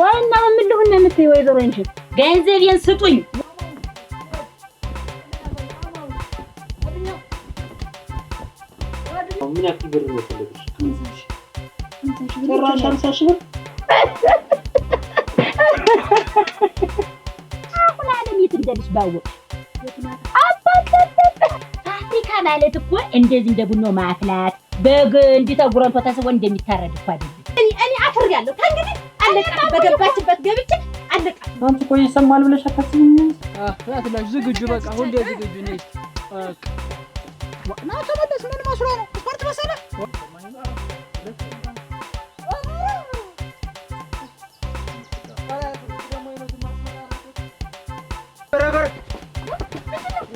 ዋና ምን ልሁን ነው የምትይ ወይዘሮ እንሽት ገንዘቤን ስጡኝ ምን ያክል ብር ነው የፈለግሽ? 50 ሺህ ብር አሁን ዓለም የት እንደልሽ ባወቅ ፋብሪካ ማለት እኮ እንደዚህ እንደ ቡኖ ማፍላት በግ እንዲህ ተጉረንቶ ተስቦ እንደሚታረድ እኮ አይደለም። እኔ አፍሬያለሁ። ከእንግዲህ አለቃ በገባችበት ገብቼ አለቃ። አንቺ ቆይ ይሰማል ብለሽ አታስቢኝ? አትላሽ ዝግጁ በቃ ሁሌ ዝግጁ ነኝ። ና ተመለስ። ምን መስሎ ነው? ስፖርት መሰለህ?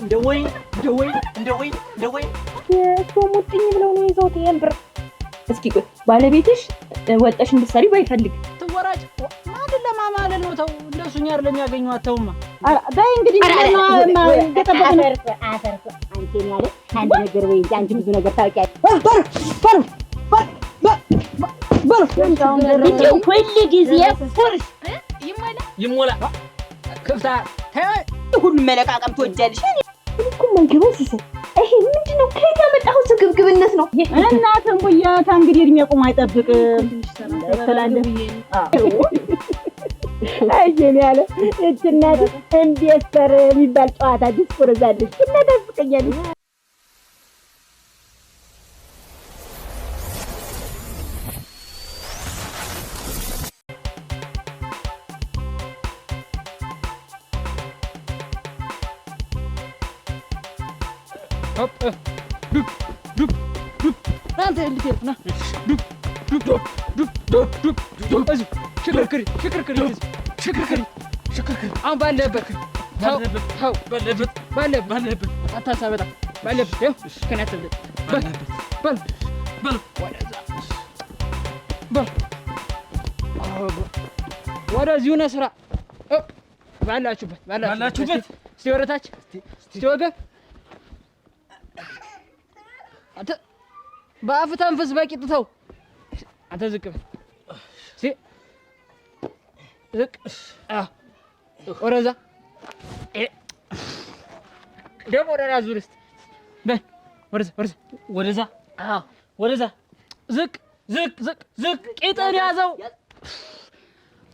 እንደወይ እሱ ሙጥኝ ብለው ነው ይዘውት ይሄን ብር። እስኪ ቆይ ባለቤትሽ ወጣሽ እንድትሰሪ ባይፈልግ ትወራጭ ማንን ለማማለል ነው? ተው እንደሱ እኛ አይደለም ያገኘው አተውማ በይ እንግዲህ ገጠበቀን አፈር አንቺን ያለ አንድ ነገር ወይ አንቺ ብዙ ነገር ታውቂያለሽ። እንደው ሁሉ ጊዜ ፉርሽ ይሞላ ክፍታ ሁሉ መለቃቀም ትወጃለሽ። እኮ ማንገበው ሲሰጥ ይሄ ምንድነው? ከየት ያመጣው ስግብግብነት ነው? እናንተም ቆያታ እንግዲህ እድሜ ቆሞ አይጠብቅም ተላልፍ አይየኔ ያለ እጅናት እንዴስተር የሚባል ጨዋታ ዲስኮርዛለሽ እናደፍቀኛለሽ። hop dup dup dup nanti lihat nah dup dup dup dup dup dup dup aja syukur kiri am balebek tahu balebek atas apa tak balebek yo kena terjadi bal ወደዚሁ ነው ስራ ባላችሁበት እስቲ ወረታች እስቲ ወገብ አንተ በአፍ ተንፍስ በቂጥ ተው አንተ ዝቅ ዝቅ ወደዛ ደግሞ ወደ ራስ ዙር እስቲ በል ወደዛ ዝቅ ቂጥን ያዘው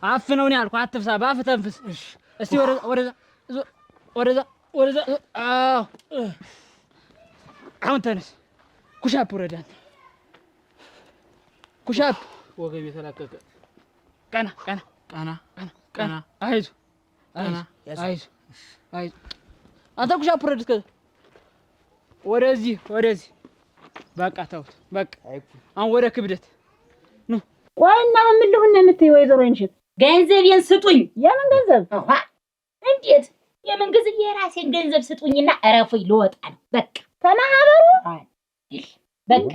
አፍ ነው እኔ አልኩህ አትፍሳ በአፍ ተንፍስ እስቲ ወደዛ አሁን ተነስ ኩሻፕ ወረዳን ኩሻፕ ወገብ የተላቀቀ ቀና አይዞህ አንተ ኩሻፕ ወረድ እስከ ወደዚህ በቃ ተውት በቃ አሁን ወደ ክብደት ኑ ዋና ምን ልሁን ነው የምትይ ወይዘሮ እንሽት ገንዘቤን ስጡኝ። የምን ገንዘብ? እንዴት የምን ገንዘብ? የራሴን ገንዘብ ስጡኝና እረፉኝ ልወጣ ነው በቃ ተማሃበሩ በቃ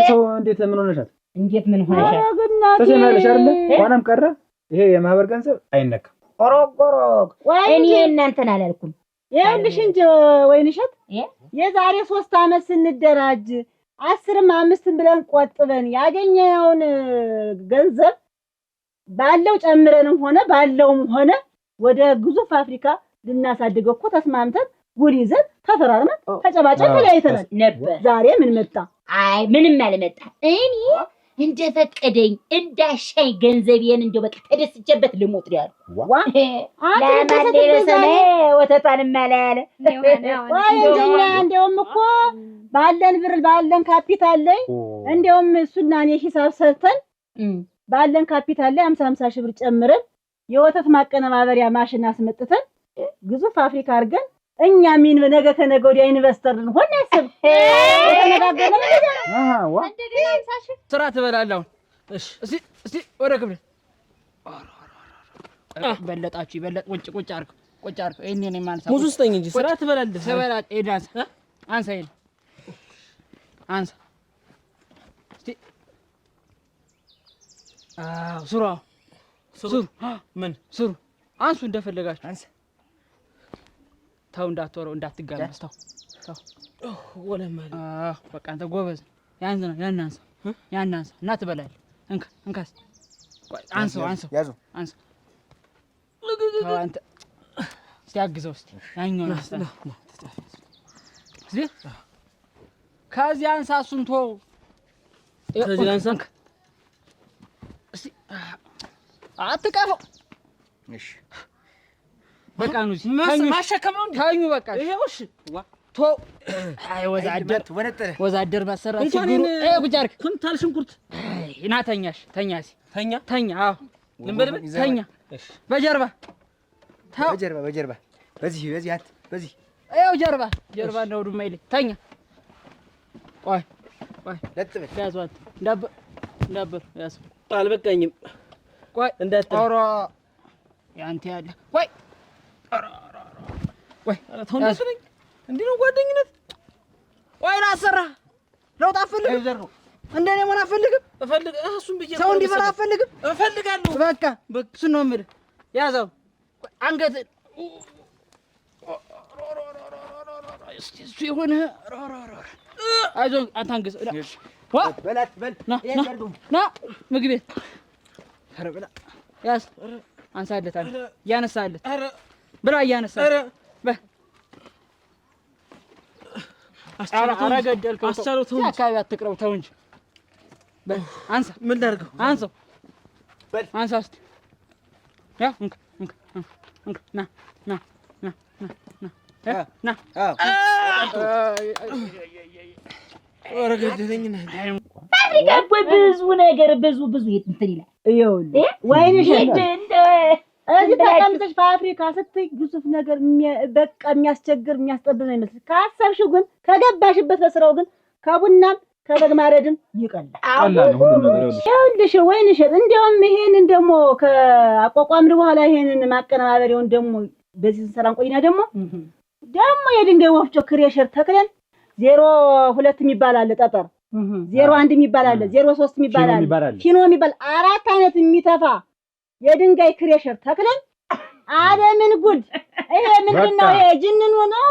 ሰው እንዴት ምን ሆነሻል? እንዴት ምን ሆነሻል? ተሰማለሽ አይደል? ዋናም ቀረ ይሄ የማህበር ገንዘብ አይነካም። ቆሮቆሮግ እኔ እናንተን አላልኩም። ይኸውልሽ እንጂ ወይንሸት የዛሬ 3 አመት ስንደራጅ 10ም 5ም ብለን ቆጥበን ያገኘውን ገንዘብ ባለው ጨምረንም ሆነ ባለውም ሆነ ወደ ግዙፍ አፍሪካ ልናሳድገው እኮ ተስማምተን ውል ይዘን ተፈራርመን ተጨባጨን ተለያይተናል ነበር። ዛሬ ምን መጣ? አይ ምንም አልመጣ። እኔ እንደፈቀደኝ እንዳሻኝ ገንዘቤን እንደው በቃ ተደስቼበት ልሞት ነው ያለው። አንተ ለሰማይ ወተቷንም አላለ ወይኛ እንደውም እኮ ባለን ብር ባለን ካፒታል ላይ እንደውም እሱና እኔ ሂሳብ ሰርተን ባለን ካፒታል ላይ 50 ሺህ ብር ጨምረን የወተት ማቀነባበሪያ ማሽን አስመጥተን ግዙፍ አፍሪካ አድርገን እኛ ምን ነገ ከነገ ወዲያ ኢንቨስተር ልንሆን ያስብ ተነጋገረን። እንደገና 50 ሺህ ስራ ትበላለህ። እስቲ ወደ ክብር በለጣችሁ ቁጭ አድርገው እኔ ነኝ ማንሳው ሙዝ ውስጠኝ እንጂ ስራ ትበላለህ። ሰበራ ኤዳንስ አንሳ እስቲ ሱሩ ምን ሱሩ አንሱ እንደፈለጋችሁ አንሳ። ታው እንዳትወረው እንዳትጋመስ ወለማለ በቃ አንተ ጎበዝ ያን አንሳ እና ትበላለህ እንካስ አንሰው ያዙ አንሰው አንተ ሲያግዘው እስቲ ያኛውን አስተና እዚህ ከዚህ አንሳ እሱን ተው ከዚህ አንሳ እስቲ አትቀፈው እሺ በቃ ነው እዚህ ማሸከመው እንዴ ታኙ በቃ ይሄው እሺ ቶ አይ ወዛደር ማሰራት ችግሩ ጉጃርክ ኩንታል ሽንኩርት እና ተኛሽ ተኛ አዎ ልንበል ተኛ በጀርባ በዚህ አይው ጀርባ ነው ዱማይል ተኛ ቆይ ለጥበል ያዟት እንዳበር ያስ አልበቃኝም ቆይ እንዳትራ ያንተ ያለ ቆይ ተውነስኝ እንዴ ነው ጓደኝነት ቆይ ላሰራ ለውጥ አፈልግም እንደኔ ምን አፈልግም እሱን ብዬ ሰው እንዲፈራ አፈልግም እፈልጋለሁ በቃ እሱ ነው የምልህ ያዘው አንገት እሱ የሆነ አይዞህ አንተ አንገት በላት ና ምግብ ቤት ኧረ ብላ ያዝ አንሳለት ያነሳለት ብላ እያነሳለት ኧረ ገደልከው አካባቢ አትቅረው ተው እንጂ አንሳ ምን ላድርገው አንሳው አንሳ እስኪ ያ ና ኧረ ገደለኝ ፋብሪካ ብዙ ነገር ብዙ እንትን ይላል ይኸውልህ ወይንሽ እዚህ ተቀምጠሽ ፋብሪካ ስትይ ግዙፍ ነገር በቃ የሚያስቸግር የሚያስጠብብ ነው ይመስል ካሰብሽው ግን ከገባሽበት በስራው ግን ከቡናም ከበግ ማረድም ይቀላል ሁሉ ነገር ይኸውልሽ ወይንሽ እንደውም ይሄንን ደግሞ ከአቋቋምን በኋላ ይሄንን ማቀነባበሪያውን ደግሞ በዚህ ስንሰራን ቆይና ደግሞ የድንጋይ ወፍጮ ክሬሸር ተክለን 02 የሚባል አለ ጠጠር 01 የሚባል አለ 03 የሚባል አለ ኪኖ የሚባል 4 አይነት የሚተፋ የድንጋይ ክሬሸር ተክለን አለምን ጉድ ይሄ ምንድነው ይሄ ጅንኑ ነው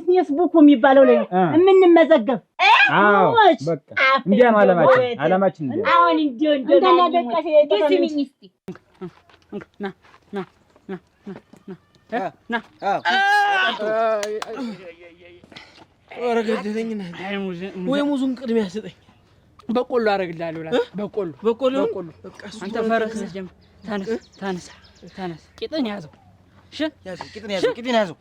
ፌስቡክ የሚባለው ላይ የምንመዘገብ በቃ እንዲያ ነው አለማችን አሁን እንደና ደቀሽ ደስሚኝ እስቲ ና ኧረ ገደለኝና ወይ ሙዙን ቅድሚያ ስጠኝ በቆሎ አደርግልሃለሁ በቆሎ አንተ ፈረስ ነህ ጀምር ተነስ ቂጥን ያዘው እሺ ቂጥን ያዘው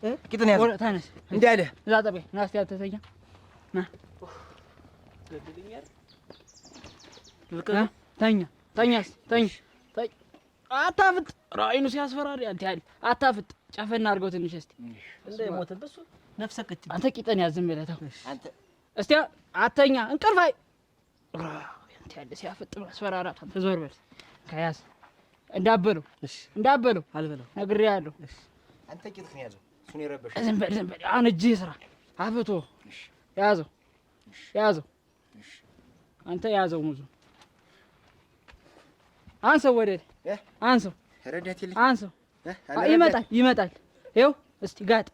ተነስ እንዴ አለ እዛ ጠበይ ና እስቲ አትተኛ ና ተኛ አታፍጥ ራይኑ ሲያስፈራሪ አንተ ያለ አታፍጥ ጫፈና አድርገው ትንሽ እስቲ እንደሞተበሱ ነፍሰከች አንተ ቂጥን ያዝም ብለህ አንተ እስቲ አተኛ እንቅልፋይ አንተ ያለ ሲያፈጥ ማስፈራራት አንተ ዞር በል ከያዝ እንዳበለው አልበለው ነግሬሃለሁ አንተ ቂጥን ያዘው እሱን ይረበሽ ዝም በል አሁን እጅህ ስራ አፍቶ ያዘው አንተ ያዘው ሙዙ አንሰው ወደድ አንሰው ረዳትልኝ አንሰው ይመጣል ይኸው እስቲ ጋጥ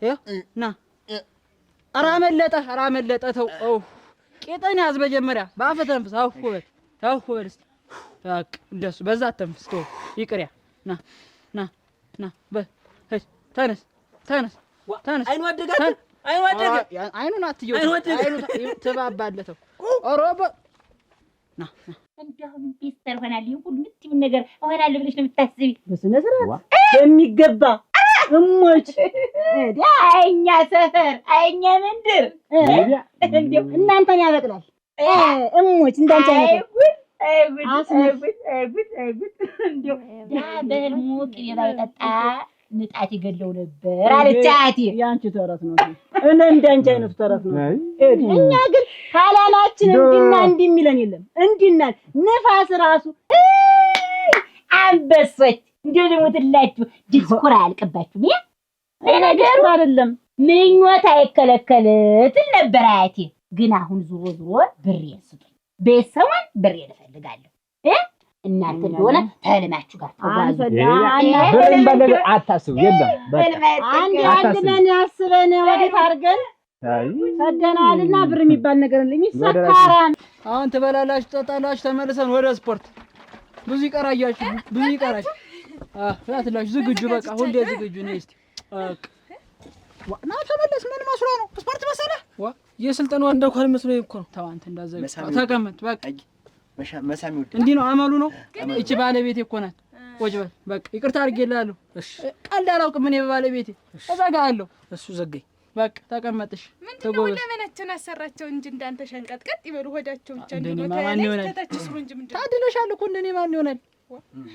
ይኸው ና ኧረ አመለጠ ተው ቂጥን ያዝ መጀመሪያ በአፍህ ተንፍስ አውፍ በል እስቲ በቃ እንደሱ በዛ ተንፍስ ተው ይቅርያ ና በል ተነስ አይኑ አደገ አይኑን አትየው አይኑ ተባባለህ ተው ኦሮቦ ና እንደው ሚስተር ሆናል ይሁን ምትይው ነገር እሆናለሁ ብለሽ ነው የምታስቢ በስነ ስርዓት በሚገባ እሞች አይኛ ሰፈር አይኛ መንደር እንደው እናንተን ያበቅላል እሞች እንዳንተ አይጉድ እንደው በህልሙ ቅቤ ባይጠጣ ንጣት ይገለው ነበር አለች አያቴ ያንቺ ተረት ነው እንዳንቺ አይነት ተረት ነው እኛ ግን ካላላችን እንዲህ የሚለን የለም እንዲና ነፋስ ራሱ አንበሶች እንደው ልሙትላችሁ ዲስኩራ አልቀባችሁ ነገሩ አይደለም ምኞት አይከለከልም ነበር አያቴ ግን አሁን ዙሮ ብር ይስጡኝ ቤተሰቡን ብር እፈልጋለሁ እናንተ እንደሆነ ተልማችሁ ጋር ተጓዙ። ብርን ባለ አታስቡ። የለም አንድ ምን ያስበን ወዴት አድርገን ሰደናልና ብር የሚባል ነገር የለም። ይሰካራም። አሁን ትበላላችሁ፣ ትጠጣላችሁ፣ ተመልሰን ወደ ስፖርት። ብዙ ይቀራያችሁ፣ ብዙ ይቀራችሁ። ፍላትላችሁ ዝግጁ፣ በቃ ሁሌ ዝግጁ ነኝ። እስቲ ና ተመለስ። ምን መስሎ ነው? ስፖርት መሰለህ? የስልጠናው እንደኳን መስሎኝ እኮ ነው። ተው አንተ እንዳዘጋ ተቀመጥ። በቃ መሳሚ ወደ እንዲህ ነው አመሉ ነው። እቺ ባለቤቴ እኮ ናት። ቁጭ በል በቃ። ይቅርታ አድርጌልሃለሁ። እሺ ቀልድ አላውቅም እኔ በባለቤቴ እዘጋለሁ። እሱ ዘጋኝ። በቃ ተቀመጥሽ። ምንድነው ለምናችን አሰራቸው እንጂ እንዳንተ ሸንቀጥቀጥ ይበሉ ሆዳቸው ብቻ እንደሆነ ተታችስ እንጂ ምንድነው ታድለሻል እኮ እንደኔ ማን ይሆናል?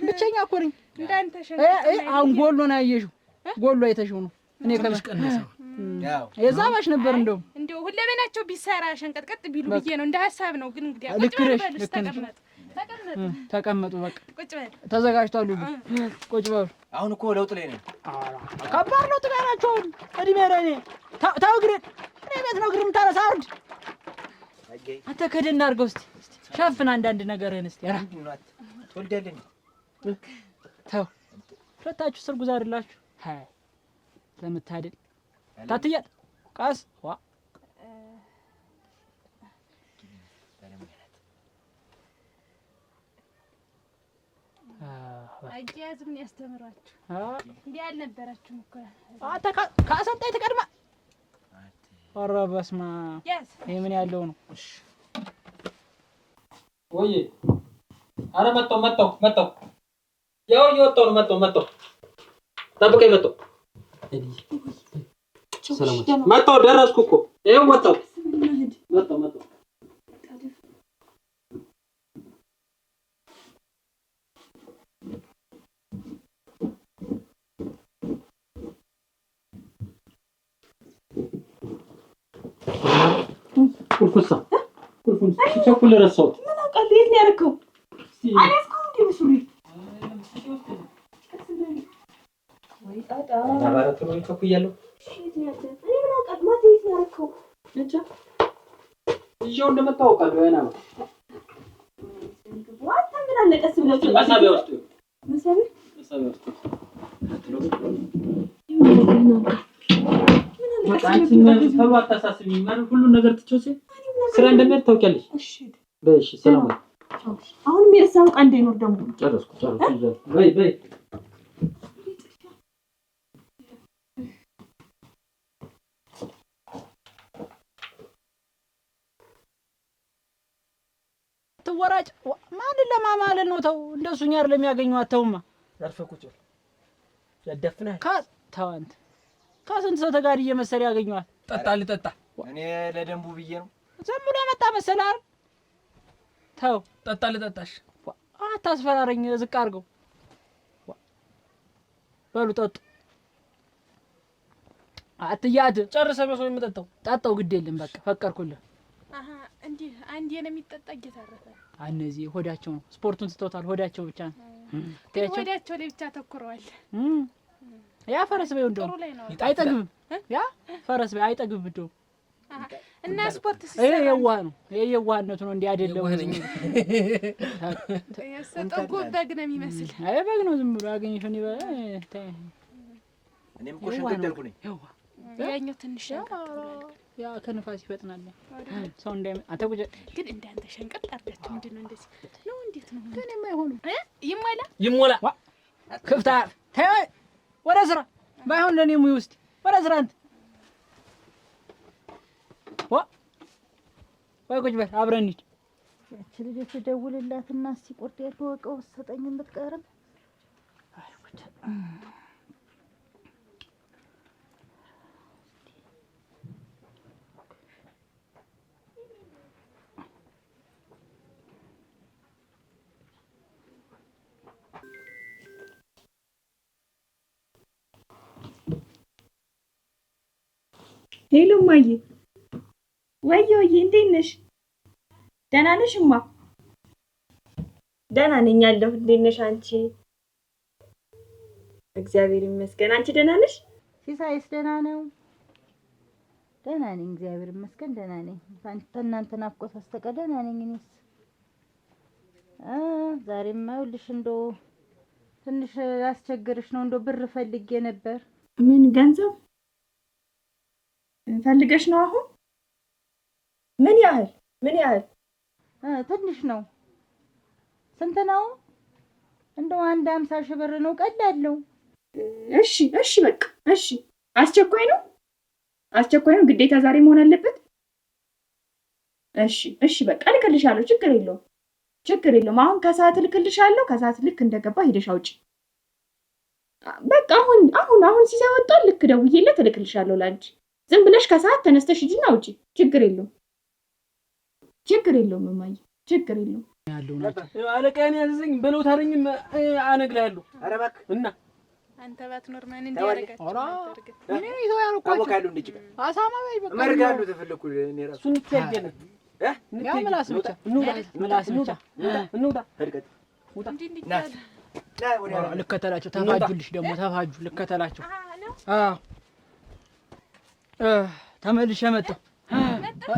ብቸኛ እኮ ነኝ እንዳንተ ሸንቀጥቀጥ። አሁን ጎሎን አየሽው? ጎሎ አይተሽው ነው እኔ ከመስቀነሰው የዛባሽ ነበር። እንደው ሁለመናቸው ቢሰራ ሸንቀጥቀጥ ቢሉ ብዬ ነው እንደ ሐሳብ ነው። ግን እንግዲህ ተቀመጡ። በቃ ቁጭ በል። ተዘጋጅቷል ሁሉ ቁጭ በሉ። አሁን እኮ ለውጥ ላይ ነኝ። ከባድ ለውጥ ላይ ናቸው። እድሜ ለኔ ታው ግሬት እኔ ቤት ነው ግርም ታረሳ አውርድ። አንተ ከደና አድርገው እስቲ ሸፍን አንዳንድ ነገርህን እስቲ። ኧረ ትወልዳለህ። ተው ሁለታችሁ ስር ጉዛ አይደላችሁ። ሃይ ለምታድል ታትያት ቃስ ዋ አያያዝ ምን ያስተምራችሁ? እንዲህ አልነበራችሁም እኮ አንተ ካሰንጣይ ተቀድማ። ኧረ በስመ አብ ይሄ ምን ያለው ነው? እሺ ወይ አረ መጣሁ ያው እየወጣሁ ነው። መጣሁ ጠብቀኝ። መጣሁ ደረስኩ እኮ ይኸው መጣሁ። ቁልፉን ሲቸኩል ረሳሁት። ምን አውቃለሁ? የት ነው ያደረከው? አላስኩም እንዴ መስሎኝ። ወይ ጣጣ አባራቱ ነው ይቸኩያለሁ። እሺ የት ነው ያለው? እኔ ምን አውቃለሁ? ማታ የት ነው ያደረከው? እንጃ ይዤው እንደመጣሁ አውቃለሁ። ያና ነው ዋታ ምን አለቀስ ብለህ መሳቢያ ውስጥ ተው አታሳስቢኝ። ማለት ሁሉን ነገር ትቼው ስራ እንደሚያድ ታውቂያለሽ። እሺ በይ። እሺ ሰላም ነው። አሁንም የረሳው ቃል እንዳይኖር ደግሞ ጨረስኩ። በይ ትወራጭ ማንን ለማማለል ነው? ተው እንደሱ እኛ አይደለም ያገኘው። አተውማ ያልፈኩት ያደፍናል። ተው አንተ ከስንት ሰው ተጋድዬ መሰል ያገኘዋል። ልጠጣ እኔ ለደንቡ ብዬ ነው። ዝም ብሎ መጣ መሰል አይደል? ተው ልጠጣሽ። አታስፈራረኝ። ዝቅ አድርገው በሉ ጠጡ። አትያድ ጨርሰ መስሎ የምጠጣው ጠጣው። ግድ የለም በቃ ፈቀርኩልህ። እንዴ አንዴ ነው የሚጠጣ እየተረፈ እነዚህ ሆዳቸው ነው ስፖርቱን ስተውታል። ሆዳቸው ብቻ ነው ሆዳቸው ላይ ብቻ ተኩረዋል። ያ ፈረስ በይው እንደው አይጠግብም። ያ ፈረስ በይ አይጠግብም እንደው እና ስፖርት ሲሰራ የዋህ ነው። የዋህነቱ ነው እንዴ አይደለም። ያሰጠው በግ ነው የሚመስል። አይ በግ ነው ዝም ብሎ ያገኘሽ ነው ይበል። እኔም እኮ ሸንቀጠልኩ ነኝ። ያኛው ትንሽ ያ ከንፋስ ይፈጥናል ሰው እንዳይ አተጉጀ ግን እንዳንተ ሸንቀጥ አርዳችሁ ምንድነው እንደዚህ ነው? እንዴት ነው ግን የማይሆኑ ይሞላ ክፍታ ተይ ወደ ስራ ባይሆን ለኔ ሙይ ውስጥ ወደ ስራ አንተ ወይ ቁጭ በል አብረን እንሂድ። ያቺ ልጅ ደውልላትና እስቲ ቁርጥ ያተወቀው ሰጠኝ የምትቀርም አይ ወደ ሄሎ ማዬ፣ ወይዬ እንዴት ነሽ? ደህና ነሽ እማ? ደህና ነኝ አለሁ። እንዴት ነሽ አንቺ? እግዚአብሔር ይመስገን። አንቺ ደህና ነሽ? ሲሳይስ ደህና ነው? ደህና ነኝ እግዚአብሔር ይመስገን ደህና ነኝ። እናንተ ናፍቆት በስተቀር ደህና ነኝ። እኔስ ዛሬማ ይኸውልሽ እንደው ትንሽ ያስቸግርሽ ነው። እንደው ብር ፈልጌ ነበር። ምን ገንዘብ ፈልገሽ ነው አሁን? ምን ያህል ትንሽ ነው። ስንት ነው? እንደው 50 ሺህ ብር ነው። ቀላል ነው። እሺ በቃ እሺ። አስቸኳይ ነው ግዴታ ዛሬ መሆን አለበት? እሺ በቃ ልክልሻለሁ። ችግር የለውም። አሁን ከሰዓት ልክልሻለሁ። ከሰዓት ልክ እንደገባ ሄደሽ አውጪ። በቃ አሁን ሲሳወጣ ልክ ደውዬለት ልክልሻለሁ ላንቺ። ዝም ብለሽ ከሰዓት ተነስተሽ ሂጂና አውጪ። ችግር የለውም እማዬ፣ ችግር የለውም። አለቃዬን ያዘኝ በለው ታረኝም አነግርሃለሁ። ኧረ እባክህ እና አንተ ባትኖር ማን እንዲያረጋት? እኔ ይዘው ያልኳቸው አቦካሉ እንዴ አሳማ በይ በቃ መርጋሉ ተፈለኩ እኔ ራሱ እንተያየን ያ ምላስ ብቻ እንውጣ ሄድከት ውጣ ና ወዲያ ልከተላቸው። ተፋጁልሽ ደግሞ ተፋጁ ልከተላቸው። ተመልሼ መጣሁ።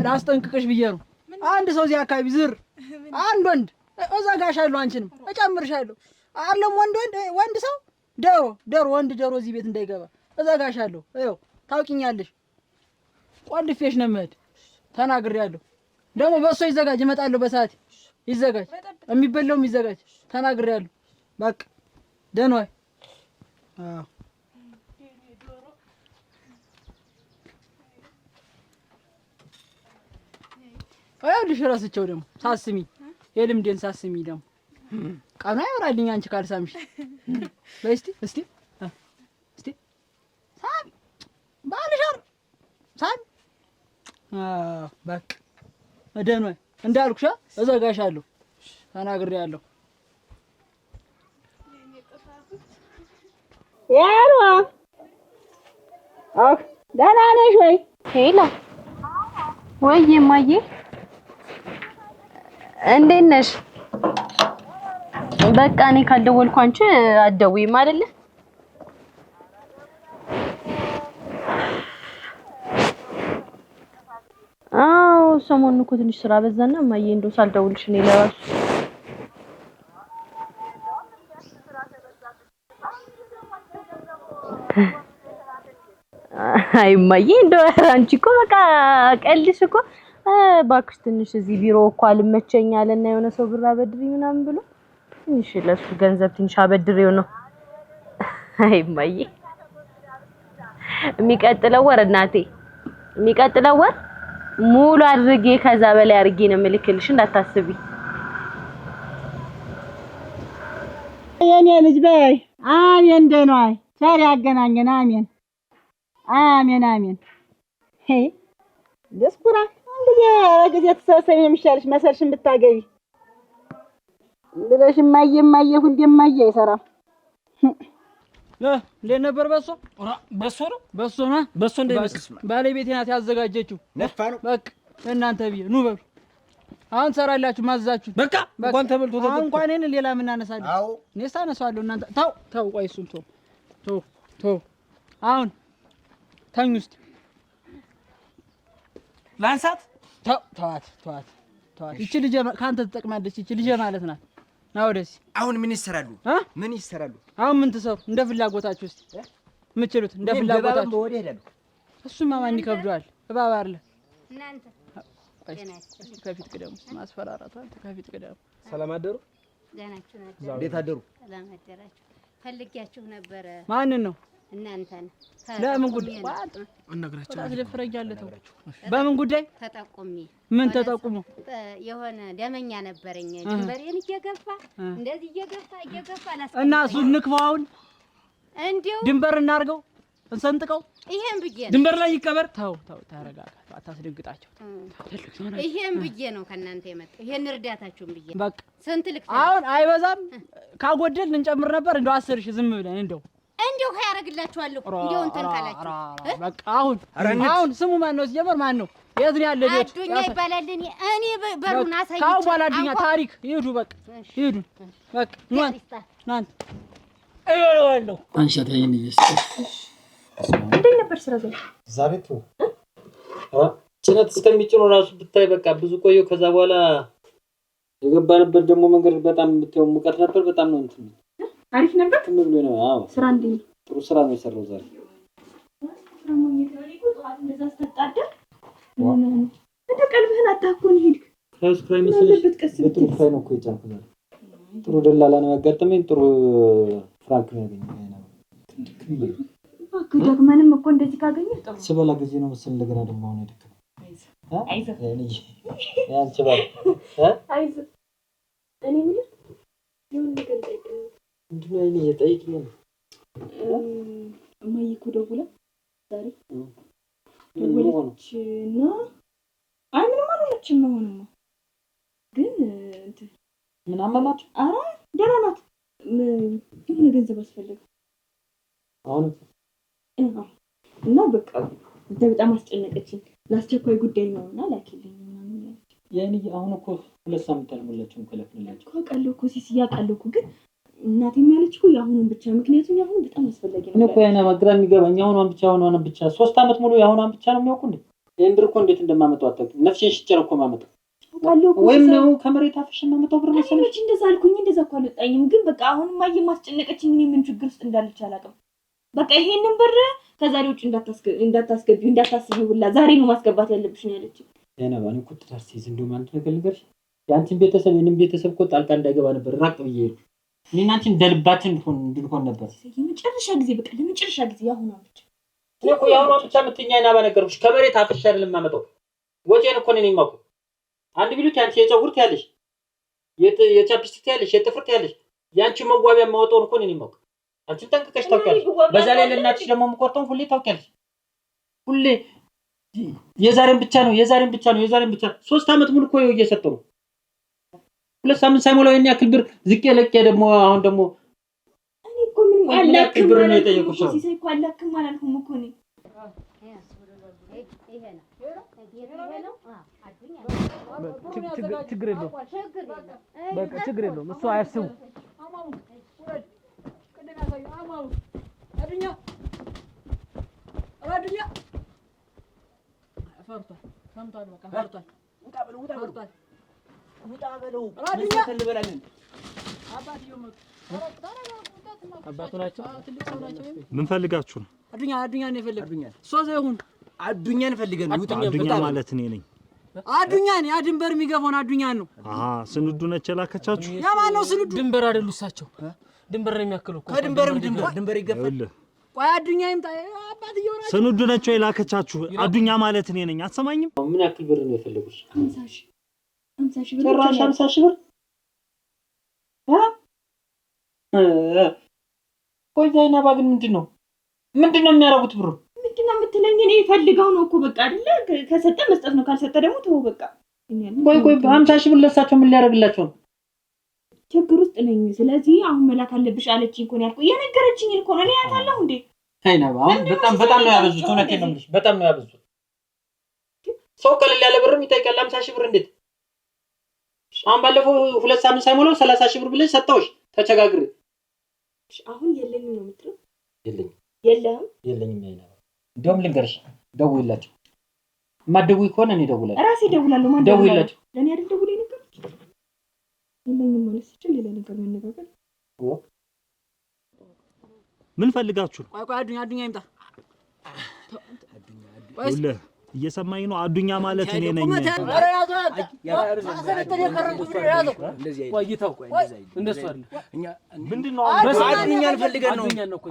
ላስጠንቅቅሽ ብዬ ነው። አንድ ሰው እዚህ አካባቢ ዝር አንድ ወንድ እዘጋሻለሁ፣ አንቺንም እጨምርሻለሁ። አይደለም ወንድ ሰው ዶሮ ወንድ ዶሮ እዚህ ቤት እንዳይገባ እዘጋሻለሁ። ይኸው ታውቂኛለሽ። ቆልፌሽ ነው የምሄድ ተናግሬያለሁ። ደግሞ በእሷ ይዘጋጅ፣ እመጣለሁ በሰዓት ይዘጋጅ፣ የሚበላውም ይዘጋጅ ተናግሬያለሁ። በቃ ደህና ዋይ። ይኸውልሽ እረስቸው ደግሞ ሳስሚ የልምዴን ሳስሚ ደግሞ ቀኑ ያወራልኝ አንቺ ካልሳምሽ። በይ እስቲ ሳሚ ባልሻር ሳሚ በቃ ደህና ዋይ እንዳልኩሽ እዘጋሻለሁ ተናግሬያለሁ። ያሏ ደህና ነሽ ወይ? ሄላ ወይ እማዬ እንዴት ነሽ? በቃ እኔ ካልደወልኩ አንቺ አትደውይም አይደለ? አዎ ሰሞኑን እኮ ትንሽ ስራ በዛና እማዬ እንደው ሳልደውልሽ እኔ ለራሱ አይ እማዬ እንደው አንቺ እኮ በቃ ቀልድሽ እኮ እባክሽ ትንሽ እዚህ ቢሮ እኮ አልመቸኛልና የሆነ ሰው ብር አበድሪ ምናምን ብሎ ትንሽ ለሱ ገንዘብ ትንሽ አበድሬው ነው። አይ እማዬ የሚቀጥለው ወር እናቴ የሚቀጥለው ወር ሙሉ አድርጌ ከዛ በላይ አድርጌ ነው የምልክልሽ እንዳታስቢ። የኔ ልጅ በይ አሜን። ደህና ዋይ። ቸር ያገናኘን። አሜን። ደስኩራ እንግዲህ ጊዜ ተሰሰኝ የሚሻልሽ መሰልሽን ብታገቢ ብለሽ ማየ ሁሌ ማየ አይሰራም። እንዴት ነበር በሶ እንዳይመስልሽ ባለቤቴ ናት ያዘጋጀችው። ነፋ ነው በቃ እናንተ ብዬ ኑ በሉ አሁን ሰራላችሁ ማዘዛችሁ በቃ እንኳን ተበልቶ ተጠጥቶ እንኳን እኔን ሌላ ምን አነሳለሁ? አዎ እኔስ አነሳለሁ። እናንተ ተው ቆይ እሱን ተው አሁን ተኙ እስኪ ላንሳት። ተዋት ይቺ ልጅ ካንተ ትጠቅማለች። ይቺ ልጅ ማለት ናት። ና ወደዚህ። አሁን ምን ይሰራሉ? አሁን ምን ትሰሩ? እንደ ፍላጎታችሁ እስቲ የምትችሉት እንደ ፍላጎታችሁ። ወደ ሄዳሉ። እሱማ ማን ይከብደዋል? እባብ አይደለ እናንተ ከፊት ቅደሙ። ማስፈራራቱ አንተ ከፊት ቅደሙ። ሰላም አደሩ። ደህናችሁ ናችሁ? እንዴት አደሩ? ሰላም አደራችሁ። ፈልጊያችሁ ነበረ። ማንን ነው? እናንተን። ለምን ጉዳይ እነግራችሁ? አስደፍረኛለህ። ተው። በምን ጉዳይ ተጠቁሚ? ምን ተጠቁሙ? የሆነ ደመኛ ነበረኝ። ድንበሬን እየገፋ እንደዚህ እየገፋ እና እሱን ንክፋውን እንዴው ድንበር እናርገው እንሰንጥቀው። ይሄን ብዬ ነው ድንበር ላይ ይቀበር። ተው ተረጋጋ፣ አታስደንግጣቸው። ይሄን ብዬ ነው ከእናንተ የመጣው። ይሄን እርዳታችሁን ብዬ በቃ ስንት ልክ አሁን አይበዛም። ካጎደል እንጨምር ነበር። እንደው 10 ሺህ ዝም ብለን እንደው ያረግላችኋለሁ። እንደው እንትን ካላችሁ በቃ አሁን ስሙ ማን ነው? ሲጀመር ማን ነው? የት ነው ያለ ቤት? አዱኛ ይባላል። እኔ በሩን አሳይቼ ካው በኋላ አዱኛ ታሪክ ይሄዱ። በቃ ይሄዱ። በቃ ናን አይወለው አንሻት ያየኝ እንዴት ነበር ስራ ዛሬ ጭነት እስከሚጭኑ ራሱ ብታይ በቃ ብዙ ቆየው። ከዛ በኋላ የገባንበት ደግሞ መንገድ በጣም የምትየው ሙቀት ነበር። በጣም ነው እንትን አሪፍ ነበር። ምን ብሎ ነው? አዎ ስራ እንዴት ነው? ጥሩ ስራ ነው የሰራው ዛሬ። ደግሞ የሚፈልጉ ጠዋት እንደዛ አስተጣደር እንደ ቀልብህን አታኮን ሄድክ። ሰብስክራይብ መሰለሽ በጥሩ ፋይ ነው እኮ የጫንኩት። ጥሩ ደላላ ነው ያጋጠመኝ። ጥሩ ፍራንክ ነው ያገኘኝ። እባክህ ደግመንም እኮ እንደዚህ ካገኘ ጥሩ ስበላ ጊዜ ነው መሰለኝ። እንደገና ደግሞ አሁን ሄድክ። አይዞህ ያንቺ ባል አይዞህ። እኔ ምን የሆነ ነገር ጠይቀኝ። ምንድን ነው እኔ የጠይቀኝ ነው? እማዬ እኮ ደውላ ዛሬ ደወለችና አይ ምንም አላለችም። መሆኑማ ግን እንትን ምን አመማችሁ? ኧረ ደህና ናት። የሆነ ገንዘብ አስፈልግ አሁን እና በቃ በጣም አስጨነቀችኝ። ለአስቸኳይ ጉዳይ ነውና ላኪልኝ ምናምን ያለች። ያኔ አሁን እኮ 2 ሳምንት አልሞላችሁም ከለፍንላችሁ እኮ አውቃለሁ እኮ ሲሲ ያውቃለሁ እኮ ግን እናቴም ያለች እኮ የአሁኑን ብቻ ምክንያቱም የአሁኑን በጣም አስፈላጊ ነው። እኔ እኮ ያኔ ማግራ የሚገባኝ አሁኗን ብቻ 3 አመት ሙሉ የአሁኗን ብቻ ነው የሚያውቁ እንዴ? ይሄን ብር እኮ እንዴት እንደማመጣው አታውቅም። ነፍሴን ሽጬ ነው እኮ ማመጣው። አውቃለሁ እኮ ወይም ነው ከመሬት አፍሽ ማመጣው ብር መሰለሽ። እንደዛ አልኩኝ። እንደዛ እኮ አልወጣኝም። ግን በቃ አሁን ማየ ማስጨነቀችኝ። እኔ ምን ችግር ውስጥ እንዳለች አላውቅም። በቃ ይሄንን ብር ከዛሬ ውጭ እንዳታስቢው ሁላ ዛሬ ነው ማስገባት ያለብሽ ነው ያለችኝ። ያኔ ባን እኮ ትታርሲዝ እንደውም አንተ ነገር ልንገርሽ፣ ያንቺን ቤተሰብ የኔን ቤተሰብ እኮ ጣልቃ እንዳይገባ ነበር ራቅ ብዬ ሄድኩ። እኔና አንቺ እንደልባችን እንድንሆን ነበር። የመጨረሻ ጊዜ በቃ ለመጨረሻ ጊዜ ያሁን ብቻ እኔ እኮ ያሁን ብቻ ምትኛ አይና ባነገርኩሽ ከመሬት አፍሽ አይደለም ማመጣው። ወጪን እኮ ነኝ የማውቀው። አንድ ቢሉት ያንቺ የፀጉርት ያለሽ የቻፕስቲክ ያለሽ የጥፍርት ያለሽ ያንቺ መዋቢያ ማውጣውን እኮ ነኝ የማውቀው። አንቺ ጠንቅቀሽ ታውቂያለሽ። በዛ ላይ ለእናትሽ ደግሞ የምቆርጠውን ሁሌ ታውቂያለሽ። ሁሌ የዛሬን ብቻ ነው 3 አመት ሙሉ እኮ እየሰጠው 2 ሳምንት ሳይሞላው የኛ ያክል ብር ዝቅ ለቅ ደግሞ አሁን ደግሞ እኔ እኮ ምን አላክም ብር ነው የጠየቁሽ። ሲሳይ እኮ አላክም አላልኩም እኮ እኔ ችግር የለውም በቃ ችግር የለውም። እሱ አያስቡ አባቱ ናቸው። ምን ፈልጋችሁ ነው? አዱኛ ነው የፈለግኩት። እሷ ዘይሁን አዱኛን ፈልገን ነው። አዱኛ ማለት እኔ ነኝ። አዱኛን ያ ድንበር የሚገባውን አዱኛን ነው። ስንዱ ነች የላከቻችሁ? ያማን ነው ስንዱ? ድንበር አይደሉ እሳቸው ድንበር ነው የሚያክሉ እኮ። ከድንበርም ድንበር ይገፋል። ቆይ አዱኛ ይምጣ። አባትየው ናቸው። ስንዱ ነች የላከቻችሁ? አዱኛ ማለት እኔ ነኝ። አትሰማኝም? ምን ያክል ብር ነው የፈለጉሽ? 50 ሺህ ብር። ጭራሽ 50 ሺህ ብር? ቆይ ዛይና ባግን ምንድነው የሚያደርጉት ብሩ? ምንድነው የምትለኝ? እኔ ፈልጋው ነው እኮ በቃ አይደለ? ከሰጠ መስጠት ነው፣ ካልሰጠ ደግሞ ተው በቃ። ቆይ 50 ሺህ ብር ለሳቸው ምን ሊያደርግላቸው ነው? ችግር ውስጥ ነኝ። ስለዚህ አሁን መላክ አለብሽ አለችኝ እኮ ነው ያልኩት። የነገረችኝ እኮ ነው። እኔ ያታለሁ እንዴ? አይና አሁን በጣም ነው ያበዙት። እውነቴን ነው የምልሽ፣ በጣም ነው ያበዙት። ሰው ቀለል ያለ ብርም ይጠይቃል። 50 ሺህ ብር እንዴት? አሁን ባለፈው 2 ሳምንት ሳይሞላው 30 ሺህ ብር ብለሽ ሰጠውሽ ተቸጋግሬ። አሁን የለኝም ነው የምትለው? የለኝም አይና። እንደውም ልንገርሽ፣ ደውይላቸው። የማትደውይ ከሆነ እኔ እደውላለሁ። እራሴ እደውላለሁ። ማን ደውይላቸው? ለኔ አይደል ደውለኝ ነበር። የለኝም ማለት ሲችል ሌላ ነገር መነጋገር። ምን ፈልጋችሁ ነው? ቆይ አዱኛ ይምጣ። ይኸውልህ እየሰማኝ ነው። አዱኛ ማለት እኔ ነኝ። ምንድነው? አዱኛን ፈልገን ነው።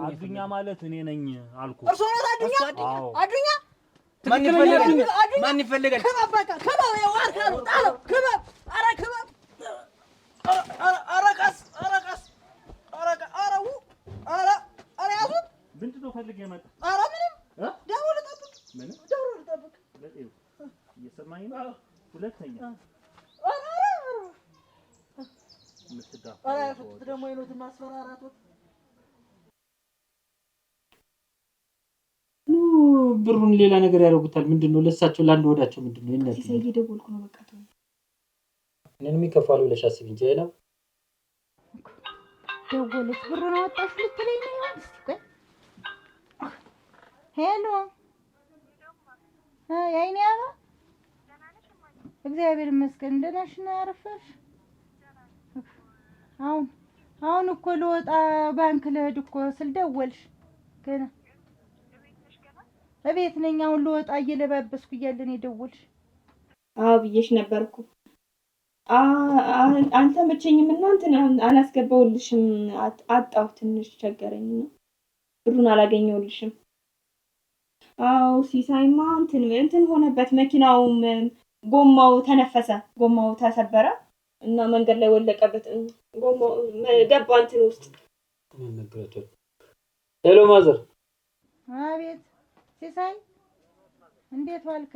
አዱኛ ማለት እኔ ነኝ አልኩ። አዱኛ ማን ይፈልጋል? ምንድነው ፈልገህ የመጣ? ደውል ጠብቅ። እየሰማኝ ነው። ሁለተኛ ደግሞ አይኖት ማስፈራራት ብሩን ሌላ ነገር ያደርጉታል። ምንድነው ለሳቸው ለአንድ ወዳቸው ምንድነው? እነዚህ ሲሳይ እየደወልኩ ነው። በቃ ተው። እኔንም ይከፋሉ ብለሽ አስቢ እንጂ አይና ደወለች። ብሩን አወጣሽ ልትለኝ ነው ይሆን? እስኪ ቆይ። ሄሎ የአይኔ አበባ፣ እግዚአብሔር ይመስገን። ደህና ነሽ? ነው ያረፈሽ? አሁን እኮ ልወጣ ባንክ ልሄድ እኮ ስልደወልሽ ገና እቤት ነኝ። አሁን ልወጣ እየለባበስኩ እያለ ነው የደወልሽ። አዎ ብዬሽ ነበር እኮ አልተመቸኝም እና እንትን አላስገባሁልሽም። አጣሁ ትንሽ ቸገረኝ ነው ብሩን አላገኘሁልሽም። አዎ ሲሳይማ እንትን ሆነበት መኪናውም ጎማው ተነፈሰ፣ ጎማው ተሰበረ እና መንገድ ላይ ወለቀበት። ጎማው ገባ እንትን ውስጥ። ሄሎ ማዘር። አቤት ሲሳይ እንዴት ዋልክ?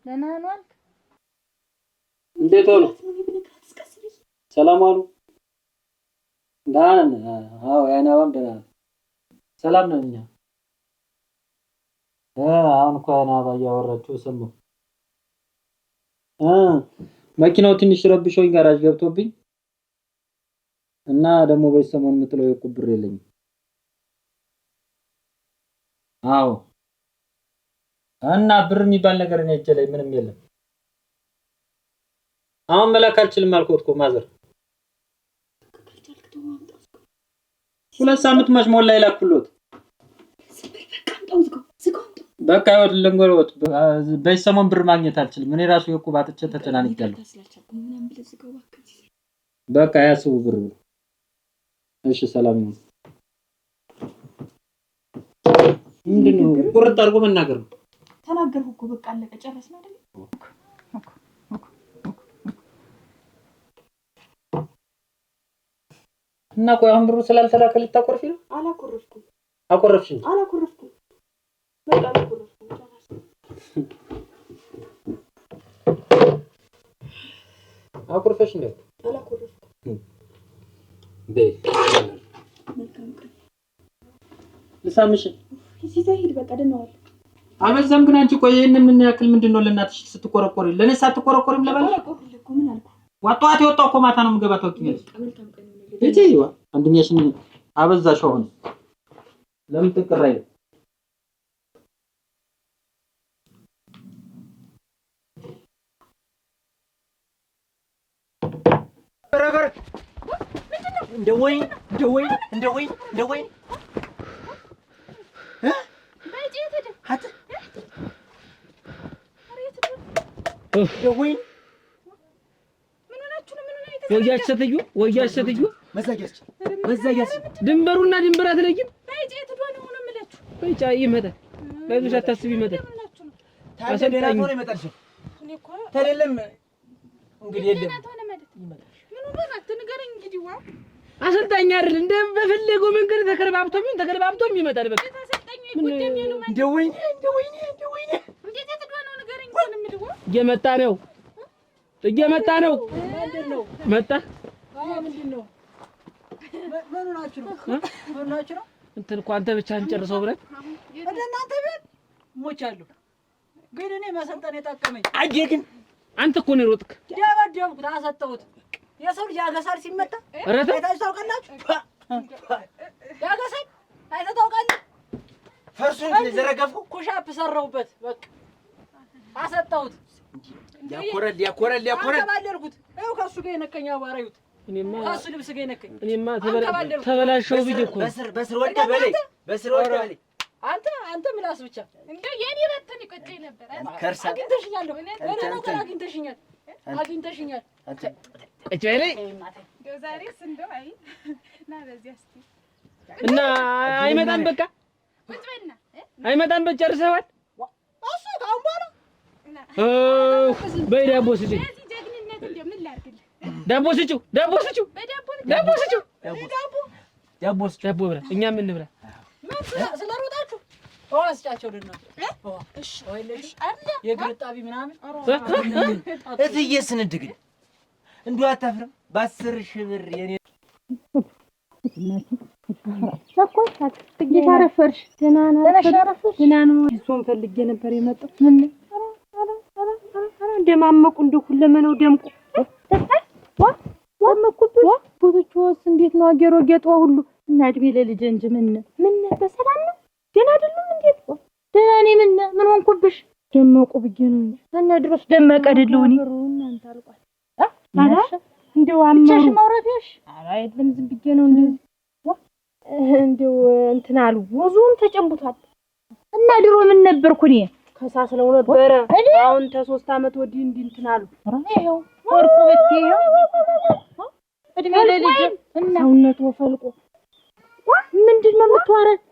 ደህና ዋልክ? እንዴት ዋሉ? ሰላም ዋሉ? ደህና ነን። አዎ ያናባም ደህና ነን። ሰላም ነን እኛ። አሁን እኮ ያናባ እያወራችሁ ሰማሁ። መኪናው ትንሽ ረብሾኝ ጋራጅ ገብቶብኝ እና ደግሞ በሰሞን የምትለው የቁብር የለኝም። አዎ እና ብር የሚባል ነገር እኔ እጄ ላይ ምንም የለም። አሁን መላክ አልችልም አልኩት እኮ ማዘር። 2 ሳምንት መች ሞላ ይላክሉት። በቃ ይወት ልንገሮት በሰሞን ብር ማግኘት አልችልም። እኔ ራሱ የቁብ አጥቼ ተጨናንቄያለሁ። በቃ ያስቡ ብር። እሺ ሰላም ነው። ምንድነው ቁርጥ አድርጎ መናገር ነው? ተናገርኩ እኮ በቃ አለቀ ጨረስን አይደል? እና ቆይ አሁን ብሩ ስላልተላከ ልታቆርፊ ነው? አላቆረፍኩም። አቆረፍሽኝ? አላቆረፍኩም። በቃ አላቆረፍኩም። አቆርፈሽ ነው? አላቆረፍኩም። በይ ልሳምሽ። ሲሳይ ሂድ በቃ ደህና ዋል። አበዛም ግን አንቺ ቆይ ይሄንን ምን ያክል ምንድነው ለእናትሽ ስትቆረቆሪ ለኔ ሳትቆረቆሪም ለባልሽ? እኮ ምን አልኩ? ዋጣዋት የወጣው እኮ ማታ ነው የምገባ ታውቂኛለሽ። እጂ ይዋ አንደኛሽን አበዛሽው። አሁን ለምን ትቀራይ? ረገረ እንደወይ አት እንደወይ ወያች ሴትዮ መዛጊያች ድንበሩና ድንበር አትለይም። በይጨት ዶነ ሆነ ማለት በይጫ ይመጣ ለዚህ አታስቢ ይመጣ አሰልጣኝ ሆነ ይመጣልሽ። እኔ እኮ ተለለም እንግዲህ የለም ምን ሆነ አትንገረኝ። እንግዲህ ዋው አሰልጣኝ አይደል እንደ በፈለገው መንገድ ተከረባብቶም ይመጣል። በቃ አሰልጣኝ ይቆደም ያለው ማለት እንደወይ እንዴት ተደዋነው ንገረኝ። ምንም ምድው እየመጣ ነው ምንድነው መጣ ምንድነው ምን ሆናችሁ ነው እንትን እኮ አንተ ብቻ እንጨርሰው ብለን ወደ እናንተ ቤት ሞቻለሁ። ግን እኔ መሰልጠን የጠቀመኝ አየ ግን አንተ እኮ ነው ሮጥክ ደበደብኩ ታሰጠሁት። የሰው ልጅ ያገሳል ሲመጣ አይታችሁ ታውቃላችሁ? ያገሳል አይታችሁ ታውቃላችሁ? ፈርሱን ዘረገፍኩ ኩሻፕ ሰራሁበት በቃ አሰጠሁት። ያኮረል ተባለልኩት። ይኸው ከሱ ጋር የነከኝ አባራዩት። እኔማ ከሱ ልብስ ጋር የነከኝ እኔማ ተበላሸው ብዬ እኮ በስር ወድቀ በለኝ አንተ ምላስ ብቻ እንደ የኔ በተን ይቆጨኝ ነበር። አግኝተሽኛል እጭ በለኝ ዛሬስ እንደው አይ ና በዚህ እስቲ እና አይመጣም። በቃ ቁጭ በልና አይመጣም። በጨርሰዋል እሱ ካሁን በኋላ በይ ዳቦ ስጪው። እዚህ ጀግንነት እንደምን ላድርግልህ? ዳቦ ስጪው ዳቦ ብላ እኛ ምን እንብላ? ስለሮጣችሁ ወስጫቸው ደና እሺ ወይለሽ የእግር ጣቢ ምናምን እትዬ ስንድግኝ እንደው አታፍርም? በ10,000 ብር የኔ ተቆጣ ጥቂት አረፈርሽ። ደህና ነው። እሱን ፈልጌ ነበር የመጣው። ምን ደማመቁ እንደው ሁለመናው ደምቁ ደመቁብሽ። ቦቶቹስ እንዴት ነው? አገሮ ጌጧ ሁሉ እና እድሜ ለልጅ እንጂ ምን በሰላም ነው? ደህና አይደሉም? እንዴት ደህና ነኝ። ምን ሆንኩብሽ? ደመቁ ብዬ ነው እንጂ እና ድሮስ ደመቀ አይደለው? እኔ እናንተ አልቋል እንደው አመሩ ማውረፊያሽ ኧረ አይደለም ዝም ብዬ ነው እንደዚህ እንደው እንትን አሉ ወዙም ተጨምብቷል እና ድሮ ምን ነበርኩ እኔ ከሳስለው ነበረ አሁን ተ3 አመት ወዲህ እንትን አሉ ይሄው ወርቁ በትየው እድሜ ለልጅ ሰውነቱ ፈልቆ ምንድነው የምትወረድ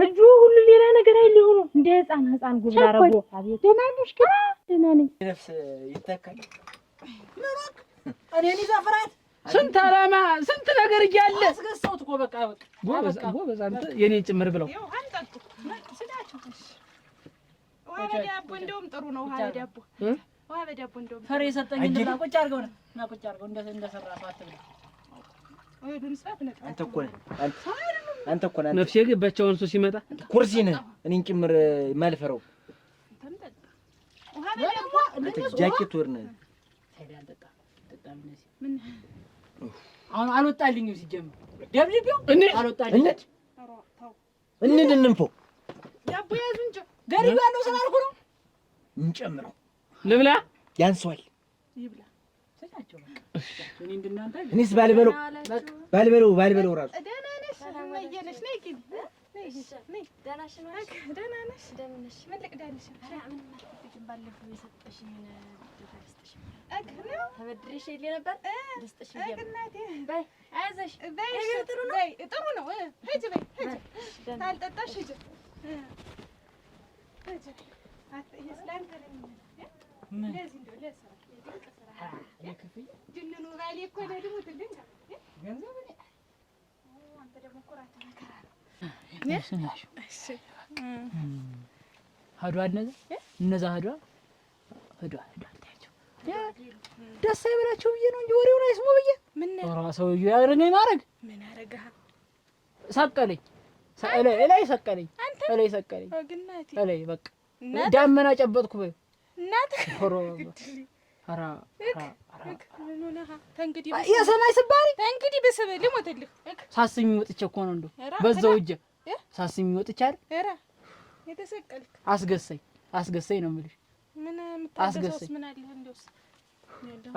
እጁ ሁሉ ሌላ ነገር አይሊሆኑ እንደ ህፃን ጉብላ አረጎ አቤት ደህና ነሽ ግን ደህና ነኝ ነፍስ ይተካል ምሩክ እኔን ይዘፍራት ስንት አላማ ስንት ነገር እያለ አስገሰውት እኮ በቃ ጎበዝ አንተ የኔን ጭምር ብለው አንጠጡ ስዳችሁ ውሃ በዳቦ እንደውም ጥሩ ነው ውሃ በዳቦ እንደውም ፈሬ ሰጠኝ እንደዛ ቁጭ አድርገው ነው ቁጭ አድርገው እንደሰራ ፋትል አንተ እኮ ነህ ነፍሴ ገባቸውን እሱ ሲመጣ ኩርሲ ነህ እኔን ጭምር ማልፈረው ጃኬት ወርነ አሁን አልወጣልኝም ሲጀምር ደብልቢው አልወጣልኝ እንድንንፈው ዳቦ ያዙ እንጂ ገሪባ ነው ስላልኩ ነው እንጨምረው ልብላ ያንሷል ይብላ ሰጣቸው እኔ እንደናንተ እኔስ ባልበለው ራሱ ደህና ነሽ ወየነሽ ነይ ግን ነይ ደህና ነሽ ደምነሽ ምን ልቅዳልሽ ምን ማጥፍጥም ባለፈው የሰጠሽኝ ተበድሬሽ ይል ነበር ደስጥሽ ይገርናቴ በይ አይዞሽ በይ ጥሩ ነው ሂጂ በይ ሂጂ ታልጠጣሽ ሂጂ ይስላን ከለኝ ለዚህ እንደው ለሰራ ለክፍይ ጅንኑ ባሌ እኮ ነው ደግሞ ትልንጋ ገንዘብ ነው አንተ ደግሞ ኩራት መከራ ነው እሺ ሀዷ እነዛ ሀዷ ደስ አይበላቸው ብዬ ነው እንጂ ወሬውን አይስሙ ብዬ ምን ነው ሰውዬው ያደረገኝ ማድረግ ምን አረጋህ ሰቀለኝ ላይ ሰቀለኝ ላይ ሰቀለኝ ግናቲ ላይ በቃ ዳመና ጨበጥኩ በይ እናት ሆሮ አራ ተንግዲ የሰማይ ስባሪ ተንግዲ በሰበ ልሞትልህ ሳስሚ ወጥቼ እኮ ነው እንደው በዛው እጄ ሳስሚ ወጥቼ አይደል የተሰቀልክ አስገሰኝ ነው የምልሽ ምን የምታስገሰውስ ምን አለ እንደውስ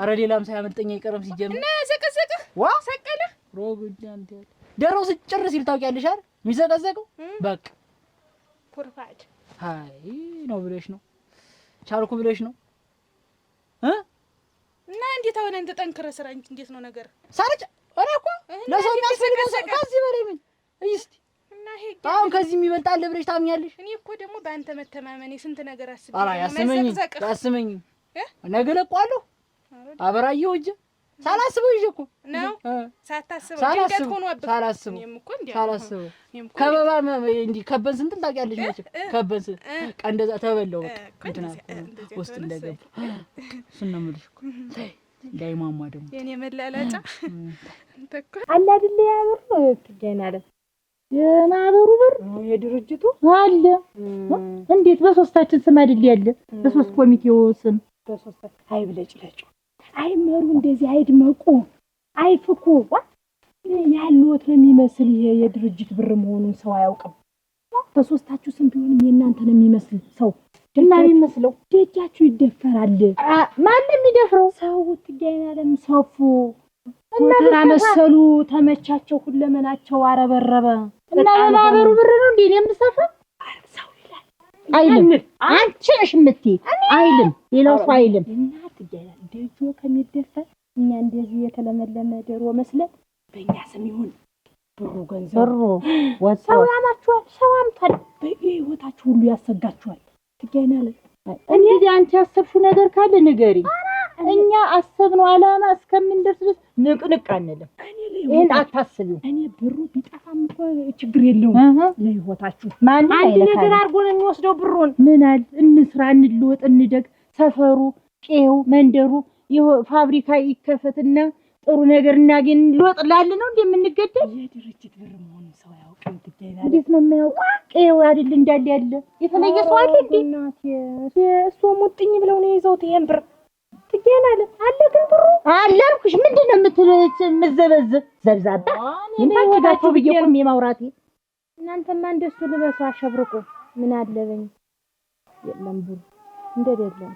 አረ ሌላም ሳያመልጠኝ አይቀርም ሲጀምር እና ዘቀዘቅህ ዋ ሰቀለህ ሮግድ አንተ ደሮ ስጭር ሲል ታውቂያለሽ አይደል የሚዘቀዘቀው በቃ ኩርፋድ አይ ነው ብለሽ ነው ቻልኩ ብለሽ ነው እና እንዴት አሁን አንተ ጠንክረህ ስራ እንጂ እንዴት ነው ነገር ሳርጭ እኔ እኮ ለሰው የሚያስፈልገው ከዚህ በላይ ምን እስቲ እና ይሄ አሁን ከዚህ የሚበልጣል ብለሽ ታምኛለሽ እኔ እኮ ደግሞ በአንተ መተማመኔ ስንት ነገር አስቤ አራ ያስመኝ ነገ ለቋለሁ አበራየው እጄ ሳላስበው ይዤ እኮ ነው ሳታስበው ድንገት ሆኖ አብብ ሳላስበው ከበባ እንዲህ ከበን ስንት ታውቂያለሽ መቼ ከበን እንደዛ ተበለው እንትና ውስጥ እንደገባ እሱን ነው የምልሽ እኮ እንዳይማማ ደግሞ የኔ መላላጫ ተኮ አለ አይደል ያብሩ ትገናለ የማህበሩ ብር የድርጅቱ አለ እንዴት በሶስታችን ስም አይደል ያለ በሶስት ኮሚቴው ስም በሶስት አይብለጭለጭ አይመሩ እንደዚህ አይድመቁ አይፍኩ ያሉት ነው የሚመስል ይሄ የድርጅት ብር መሆኑን ሰው አያውቅም በሶስታችሁ ስም ቢሆንም የእናንተ ነው የሚመስል ሰው እና የሚመስለው ደጃችሁ ይደፈራል ማን የሚደፍረው ሰው ትገኛለም ሰፉ እና መሰሉ ተመቻቸው ሁለመናቸው አረበረበ እና የማህበሩ ብር ነው እንዴ የምሰፋ ሰው ይላል አይልም አንቺ ነሽ የምትይ አይልም ሌላው ሰው አይልም እና ትገኛል ደጆ ከሚደፈር እኛ እንደዚህ የተለመለመ ደሮ መስለን በእኛ ስም ይሁን ብሩ ገንዘብ ብሩ ሰው ያማችኋል ሰው አምጣል በህይወታችሁ ሁሉ ያሰጋችኋል ትገኛለ እንግዲህ አንቺ ያሰብሽው ነገር ካለ ንገሪ እኛ አሰብነው አላማ እስከምንደርስ ድረስ ንቅንቅ አንልም ይሄን አታስቢው እኔ ብሩ ቢጠፋም እኮ ችግር የለውም ለህይወታችሁ ማን አንድ ነገር አድርጎ ነው የሚወስደው ብሩን ምን አለ እንስራ እንልወጥ እንደግ ሰፈሩ ቄው መንደሩ ፋብሪካ ይከፈትና ጥሩ ነገር እናገኝ ልወጥ ላል ነው እንደምንገደል የድርጅት ብር መሆኑን ሰው ያውቃል ትገኛለህ እንዴት ነው የሚያውቅ ቄው አይደል እንዳለ ያለ የተለየ ሰው አለ እንዴ እናቴ እሱ ሙጥኝ ብለው ነው ይዘውት ይሄን ብር ትገኛለህ አለ ግን ብሩ አላልኩሽ ምንድነው የምትዘበዝብ ዘብዛባ ይንታችሁ ብየቁም የማውራቴ እናንተማ እንደሱ ልበሱ አሸብርቁ ምን አለበኝ የለም ብሩ እንደደለም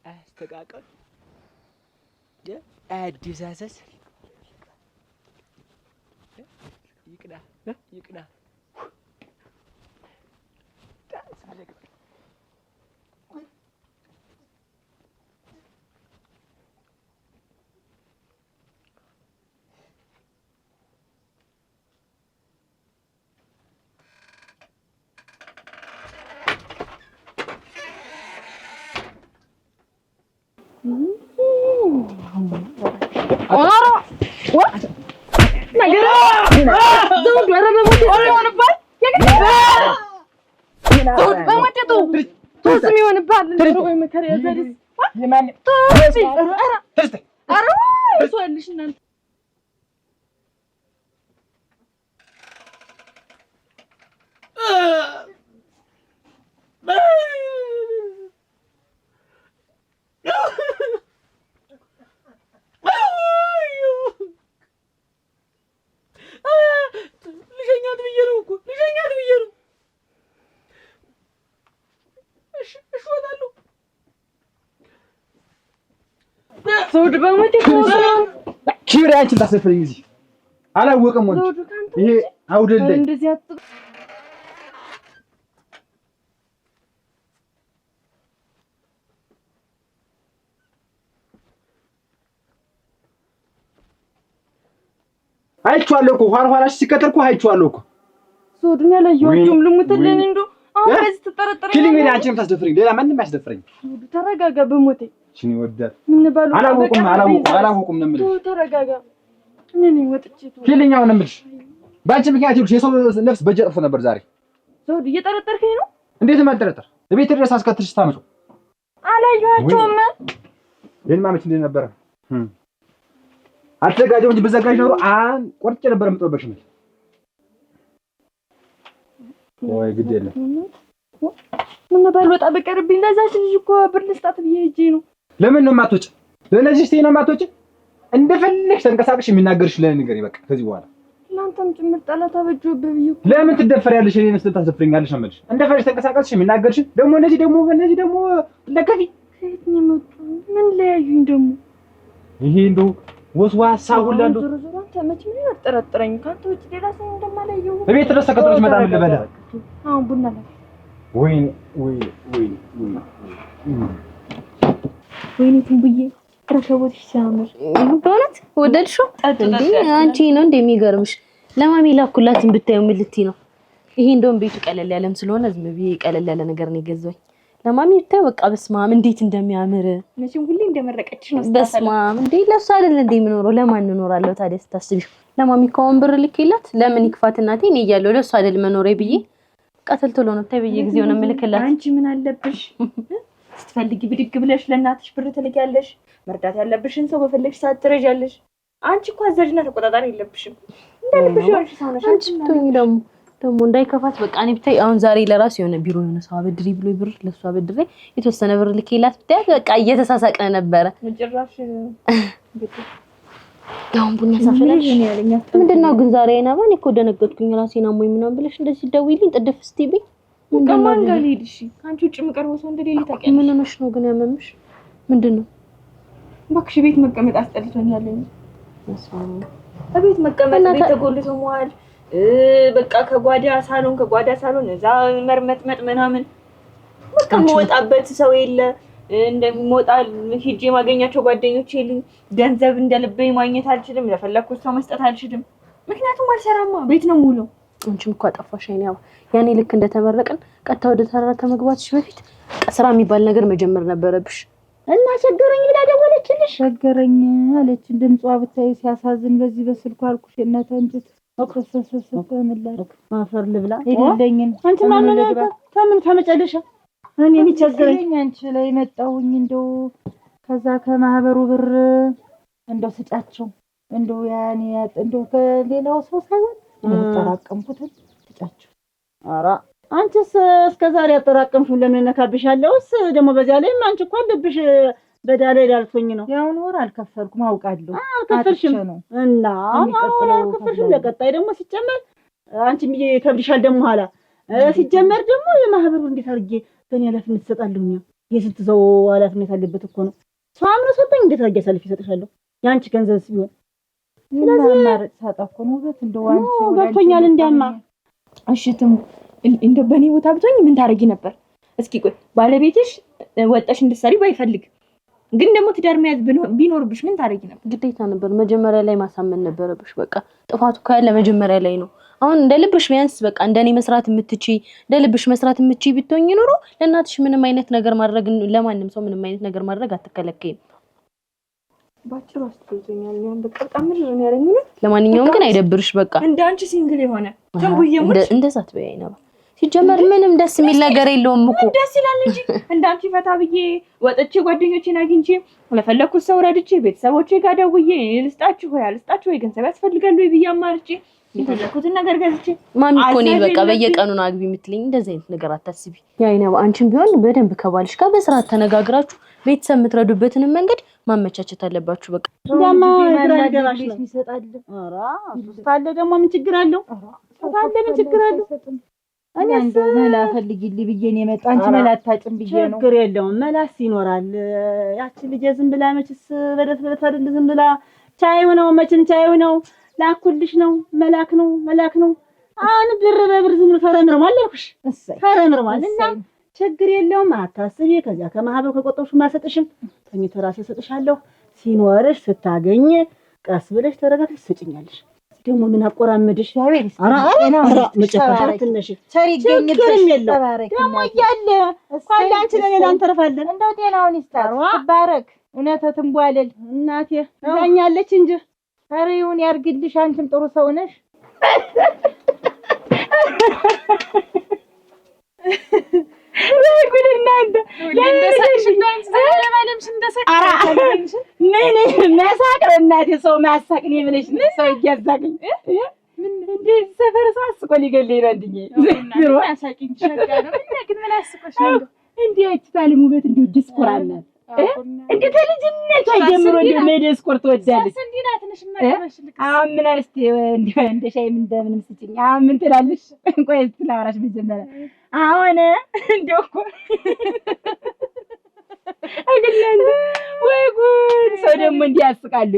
አስተቃቀል አዲሳሰስ ይቅዳ ዘውድ በሞቴ ኪብሬ አንቺን ታሰፍረኝ እዚህ አላወቀም ወንድ ይሄ አውደልኝ እንደዚህ አጥ አይቼዋለሁ እኮ ኋላሽ ሲከተል እኮ አይቼዋለሁ እኮ ዘውዱን ያላየሁትም ልሙትልኝ እንደው አሁን በዚህ ተጠረጠረ ኪሊንግ ምን አንቺም ታስደፍረኝ ሌላ ማንንም ያስደፍረኝ ዘውዱ ተረጋጋ በሞቴ ሽኒ ወዳት ምን ባሉ አላወቁም ነው የምልሽ ተረጋጋ እኔ ወጥቼ ኪሊንግው ነው የምልሽ ባንቺ ምክንያት ይልሽ የሰው ነፍስ በእጄ ጠፍቶ ነበር ዛሬ ዘውዱ እየጠረጠርከኝ ነው እንዴት ማጠረጠር እቤት ድረስ አስከትልሽ ታመጩ አላየኋቸውም ይሄን ማመች እንደ ነበር አትዘጋጀው እንጂ በዘጋጅ ኖሮ ቆርጬ ነበር የምጥበሽ ነው ወይ ግድ የለም ምን ባልወጣ በቀርብኝ ለዛች ልጅ እኮ ብር ልስጣት ብዬ ሄጄ ነው ለምን ነው የማትወጪ ለነዚህ ስቴ ነው የማትወጪ እንደፈለግሽ ተንቀሳቅሽ የሚናገርሽ ለነገር ይበቃ ከዚህ በኋላ እናንተም ጭምር ጠላት አበጆብህ ብዬ ለምን ትደፈሪያለሽ እኔን ስታስደፍሪኛለሽ ነው የምልሽ እንደፈለግሽ ተንቀሳቅሽ የሚናገርሽ ደግሞ እነዚህ ደግሞ ለከፊ ከየት ነው የመጡ ምን ለያዩኝ ደግሞ ይሄ እንደው ወስዋሳ ሁላ እንደው ዞሮ አንተ መቼ ምን ያጠራጥረኝ ካንተ ውጭ ሌላ ሰው እንደማላየው እቤት ድረስ ተከትሎሽ መጣ ምን ልበላ አሁን ቡና ላይ ወይኔ ትንብዬ ረከቦትሽ ሲያምር በእውነት ወደድሽው እንዴ አንቺ ነው እንደሚገርምሽ ለማሚ ላኩላትን ብታዩ ምን ልትይ ነው ይሄ እንደውም ቤቱ ቀለል ያለም ስለሆነ ዝም ብዬ ቀለል ያለ ነገር ነው የገዛኝ ለማሚ ብታዩ በቃ በስማም እንዴት እንደሚያምር መቼም ሁሌ እንደመረቀችሽ ነው በስማም እንዴ ለሷ አይደል እንዴ የምኖረው ለማን እኖራለሁ ታዲያ ስታስቢው ለማሚ ከወንበር ልክላት ለምን ይክፋት እናቴ እኔ እያለሁ ለሷ አይደል መኖሬ ብዬ ቀተልቶሎ ነው ታይ በየጊዜው ነው የምልክላት አንቺ ምን አለብሽ ስትፈልጊ ብድግ ብለሽ ለእናትሽ ብር ትልኪያለሽ መርዳት ያለብሽን ሰው በፈለግሽ ሰዓት ትረጃለሽ አንቺ እኮ አዛዥና ተቆጣጣሪ የለብሽም እንደልብሽ አንቺ ሰውነሽ አንቺ ብትሆኚ ደግሞ እንዳይከፋት በቃ እኔ ብታይ አሁን ዛሬ ለራስ የሆነ ቢሮ የሆነ ሰው አበድሪ ብሎ ብር ለሷ አበድሬ የተወሰነ ብር ልኬላት ብታይ በቃ እየተሳሳቅን ነበረ መጨረሻ አሁን ቡና ሳፈላሽ ምንድነው ግን ዛሬ አይናባን እኮ ደነገጥኩኝ ራሴን አሞኝ ምናምን ብለሽ እንደዚህ ደውይልኝ ጥድፍ ስትይብኝ ከማን ጋር ልሄድሽ አንቺ ውጭ የምቀርበው ሰው እንደሌለ ታውቂያለሽ ምን ሆነሽ ነው ግን ያመምሽ ምንድነው እባክሽ ቤት መቀመጥ አስጠልቶኛል ቤት መቀመጥ ቤት ተጎልቶ መዋል በቃ ከጓዳ ሳሎን እዛ መርመጥመጥ ምናምን በቃ የምወጣበት ሰው የለ እንደምወጣ ሂጄ ማገኛቸው ጓደኞች የሉኝ ገንዘብ እንደልበኝ ማግኘት አልችልም ለፈለኩት ሰው መስጠት አልችልም ምክንያቱም አልሰራማ ቤት ነው ሙሉ አንቺም እኮ አጠፋሽ አይኔ ያኔ ልክ እንደተመረቀን ቀጥታ ወደ ተራራ ከመግባትሽ በፊት ስራ የሚባል ነገር መጀመር ነበረብሽ እና ቸገረኝ ብላ ደወለችልሽ ቸገረኝ አለች ድምጿ ብታይ ሲያሳዝን በዚህ በስልኩ አልኩሽ እናት አንቺት ወከሰሰሰ ምንላክ ማፈር ልብላ ይልልኝን አንቺ ማን ተምን ተመጨለሻ እኔ ቸገረኝ አንቺ ላይ መጣሁኝ እንደው ከዛ ከማህበሩ ብር እንደው ስጫቸው እንደው ያኔ እንደው ከሌላው ሰው ሳይሆን ተራቀምኩት ስጫቸው ኧረ አንቺስ እስከዛሬ ያጠራቀምሽው ለምን ነካብሻለውስ ደግሞ በዚያ ላይ አንቺ እኮ አለብሽ በዳላይ ዳልቶኝ ነው። ያውን ወር አልከፈልኩም አውቃለሁ። አልከፈልሽም እና አልከፈልሽም። ለቀጣይ ደግሞ ሲጨመር አንቺም ይከብድሻል ደግሞ ኋላ ሲጀመር ደግሞ የማህበሩ እንዴት አድርጌ በእኔ ኃላፊነት እሰጣለሁኝ? የስንት ሰው ኃላፊነት አለበት እኮ ነው። ሰው አምኖ ሰጠኝ እንዴት አድርጌ አሳልፌ እሰጥሻለሁ? ያንቺ ገንዘብስ ቢሆን ስለዚህ ማረጥ ሳጣኮ ነው በት እንደው አንቺ ገብቶኛል። እንዲያማ እሺትም እንደው በእኔ ቦታ ብትሆኝ ምን ታረጊ ነበር? እስኪ ቆይ ባለቤትሽ ወጣሽ እንድትሰሪ ባይፈልግ ግን ደግሞ ትዳር መያዝ ቢኖርብሽ ምን ታረጊ ነበር? ግዴታ ነበር መጀመሪያ ላይ ማሳመን ነበረብሽ። በቃ ጥፋቱ ካለ መጀመሪያ ላይ ነው። አሁን እንደልብሽ ቢያንስ በቃ እንደኔ መስራት የምትቺ እንደልብሽ መስራት የምትቺ ቢቶኝ ኑሮ ለእናትሽ ምንም አይነት ነገር ማድረግ ለማንም ሰው ምንም አይነት ነገር ማድረግ አትከለከይም። ባጭሩ አስተውዘኛል ነው በጣም ምንድን ነው ያለኝ ነው። ለማንኛውም ግን አይደብርሽ በቃ እንዳንቺ ሲንግል የሆነ ተንቡየሙት እንደዛ ትበይ ነው። ሲጀመር ምንም ደስ የሚል ነገር የለውም እኮ ደስ ይላል እንጂ እንዳንቺ ፈታ ብዬ ወጥቼ ጓደኞቼን አግኝቼ ለፈለኩት ሰው ረድቼ ቤተሰቦቼ ጋር ደውዬ ልስጣችሁ ወይ ገንዘብ ያስፈልጋል ወይ ብዬ አማርጬ የፈለኩትን ነገር ገዝቼ ማሚ እኮ ነው በቃ በየቀኑ ነው አግቢ የምትለኝ። እንደዚህ አይነት ነገር አታስቢ። ያይና አንቺም ቢሆን በደንብ ከባልሽ ጋር በስርዓት ተነጋግራችሁ ቤተሰብ የምትረዱበትን መንገድ ማመቻቸት አለባችሁ። በቃ ያማ ድራገባሽ ነው ይሰጣል። ኧረ ታለ ደግሞ ምን ችግር አለው? ታለ ምን ችግር አለው? እኔስ መላ ፈልጊልኝ ብዬ ነው የመጣ አንቺ መላ አታጭም ብዬ ነው። ችግር የለውም መላስ ይኖራል። ያቺ ልጅ ዝም ብላ መችስ በደስ አይደል ዝም ብላ ቻይው ነው መችን ቻይው ነው ላኩልሽ ነው መላክ ነው። አሁን ብር በብር ዝም ብሎ ፈረምርማል አልኩሽ። ፈረምርማል እና ችግር የለውም አታስቢ። ከዚያ ከማህበሩ ከቆጠብሽ ማሰጥሽም ተኝቶ ራሴ ሰጥሻለሁ። ሲኖርሽ ስታገኝ ቀስ ብለሽ ተረጋግተሽ ትሰጪኛለሽ። ደግሞ ምን አቆራመድሽ? መጨፈር ትንሽ ቸሪ ይገኝልሽ ደግሞ እያለ እንኳን አንቺ ለሌላ እንተርፋለን። እንደው ጤናውን ይስጣት ትባረክ። እውነትም ቧለል እናቴ ዛኛለች እንጂ ኧረ ይሁን ያርግልሽ። አንቺም ጥሩ ሰው ነሽ። ጉድ እናንተ ለምንሽ እንዳንቺ ለማለምሽ እንደሰቀሽ ምን መሳቅ እናቴ ሰው ማሳቅ ነው ብለሽ ሰው ይያዛግኝ ምን እንዴ ሰፈር ሳስቆ ሊገለኝ ነው እንዴ ዝሮ አሳቂኝ ሸጋ ነው ግን ምን አስቆሽ ነው እንዴ አይታልሙ በት እንዴ ዲስኮራና እንዴ ተልጅነት ጀምሮ እንዴ ሜዲስኮር ትወዳለች እንዲናት ነሽ ማከማሽልክ አሁን ምን አልስቲ እንደ ሻይ ምን እንደምንም ስጭኝ አሁን ምን ትላለሽ እንቆይ ትላወራሽ መጀመሪያ አሁን እንደው እኮ አይደለም ወይ ጉድ ሰው ደግሞ እንዲያስቃል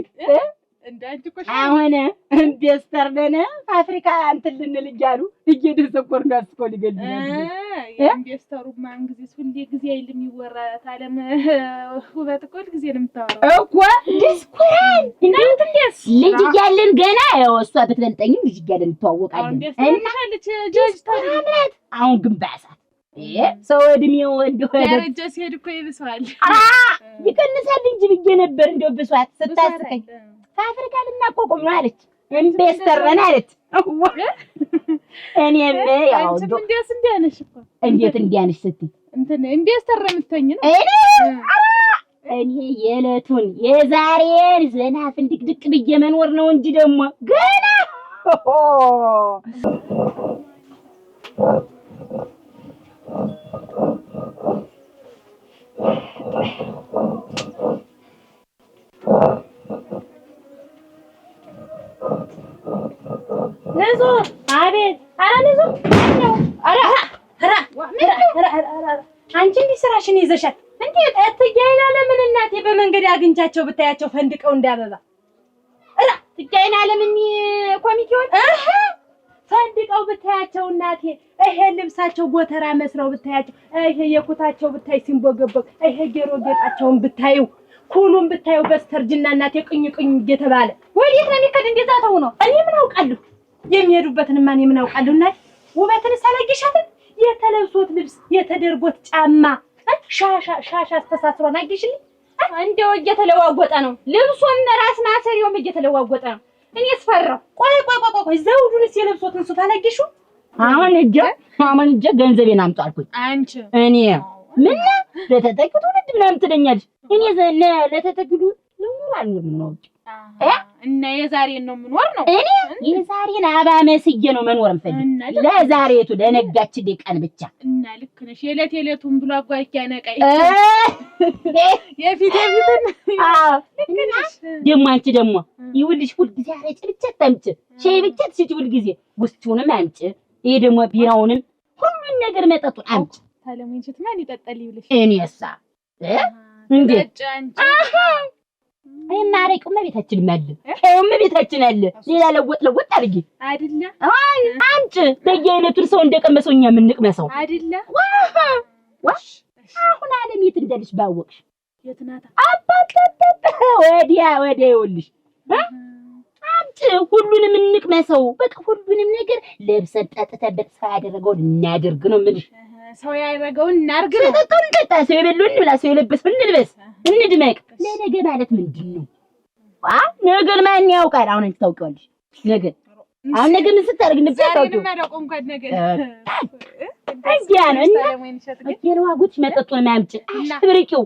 እንዳንቺ እኮ አሁን ኢንቨስተር ነን አፍሪካ እንትን ልንል እያሉ እየደሰኮር ነው አስቆ ሊገልኝ ኢንቨስተሩ ማን ጊዜ አይልም ይወራል አለም ውበት እኮ ጊዜ ነው የምታወራው እኮ ዲስኩራን እናንተ እንዴስ ልጅ እያለን ገና ያው እሷ ብትበልጠኝም ልጅ እያለን እንተዋወቃለን እና ልጅ ጀጅ ታምራት አሁን ግን ባሳት ሰው እድሜው እንደሆነ ደረጃ ሲሄድ እኮ ይብሳል ይቀንሳል እንጂ ብዬ ነበር እንደው ብሷት ስታስቀኝ ከአፍሪካ ልናቆቁም ነው አለች። ኢንቨስተር ነን አለች። እኔም ያው እንዴት እንዲያነሽ እኮ እንዴት እንዲያነሽ ስትይ እንትን ኢንቨስተር ነው የምትሆኝ ነው እኔ የዕለቱን የዛሬን ዘና ፍንድቅድቅ ብዬ መኖር ነው እንጂ ደግሞ ገና ነዞ አቤት አራ ነዞ ነው አራ አንቺ እንዲህ ስራሽን ይዘሻል እንዴት እትያይና ለምን እናቴ በመንገድ አግኝቻቸው ብታያቸው ፈንድቀው እንዳበባ አራ ትያይና ለምን ኮሚቴውን ፈንድቀው ብታያቸው እናቴ ይሄ ልብሳቸው ጎተራ መስረው ብታያቸው ይሄ የኩታቸው ብታይ ሲንቦገቦግ ይሄ ጌሮ ጌጣቸውን ብታዩ ኩሉን ብታዩ በስተርጅና እናቴ ቅኝ እየተባለ ወዴት ነው የሚከድ እንደዛ ተው ነው እኔ ምን አውቃለሁ የሚሄዱበትን ማን ምን አውቃለሁ እናቴ ውበትን ሰለግሻት የተለብሶት ልብስ የተደርጎት ጫማ ሻሻ አስተሳስሮን አግሽልኝ እንደው እየተለዋወጠ ነው ልብሱን ራስ ማሰሪውም እየተለዋወጠ ነው እኔ ስፈራው ቆይ ዘውዱንስ የለብሶትን ሱፍ አላግሹ አሁን እጄ ገንዘቤን አምጡ አልኩኝ አንቺ እኔ ምን ለተጠቅቱ ልጅ ምናምን ትለኛለሽ እኔ ለተጠቅቱ ለምን አልኖርም ነው እና የዛሬን ነው የምኖር ነው እኔ የዛሬን አባመስዬ ነው መኖር እንፈልግ ለዛሬቱ ለነጋች ቀን ብቻ እና ልክ ነሽ የሌቱን ብሎ አጓይ ያነቀይ የፊቴን ደሞ አንቺ ደሞ ይውልሽ ሁሉ ጊዜ አረጭ ብቻ ታምጭ ሻይ ብቻ ትሽጪ ሁሉ ጊዜ ውስጡንም አምጭ ይሄ ደሞ ቢራውንም ሁሉን ነገር መጠጡን አምጭ ታለሙንችት ማን ይጠጣል ይብልሽ እኔሳ እንዴት አይ ማረቁም ቤታችን ማለ ከየውም ቤታችን አለ ሌላ ለወጥ አድርጊ አይደለ አይ አምጭ በየአይነቱ ሰው እንደቀመሰውኛ ምን ንቅመሰው አይደለ ዋሽ አሁን ዓለም የት እንደልሽ ባወቅሽ የትናታ አባባባ ወዲያ ይውልሽ አምጭ ሁሉንም እንቅመሰው በቃ ሁሉንም ነገር ለብሰን ጠጥተን በተስፋ ያደረገው እናድርግ ነው ምን ሰው ያደረገውን እናርግ ነው ተጠንቀጣ ሰው የበሉን ብላ ሰው የለበሰውን እንልበስ እንድመቅ ለነገ ማለት ምንድነው ነገር ማን ያውቃል አሁን አንቺ ታውቂዋለሽ ነገር አሁን ነገር ምን ስታርግ እንብታውቂው ዛሬ ማዳቆ እንኳን ነገር አይዲያ ነው እና የለዋጉት መጠጡን ማምጭ አሽብርቂው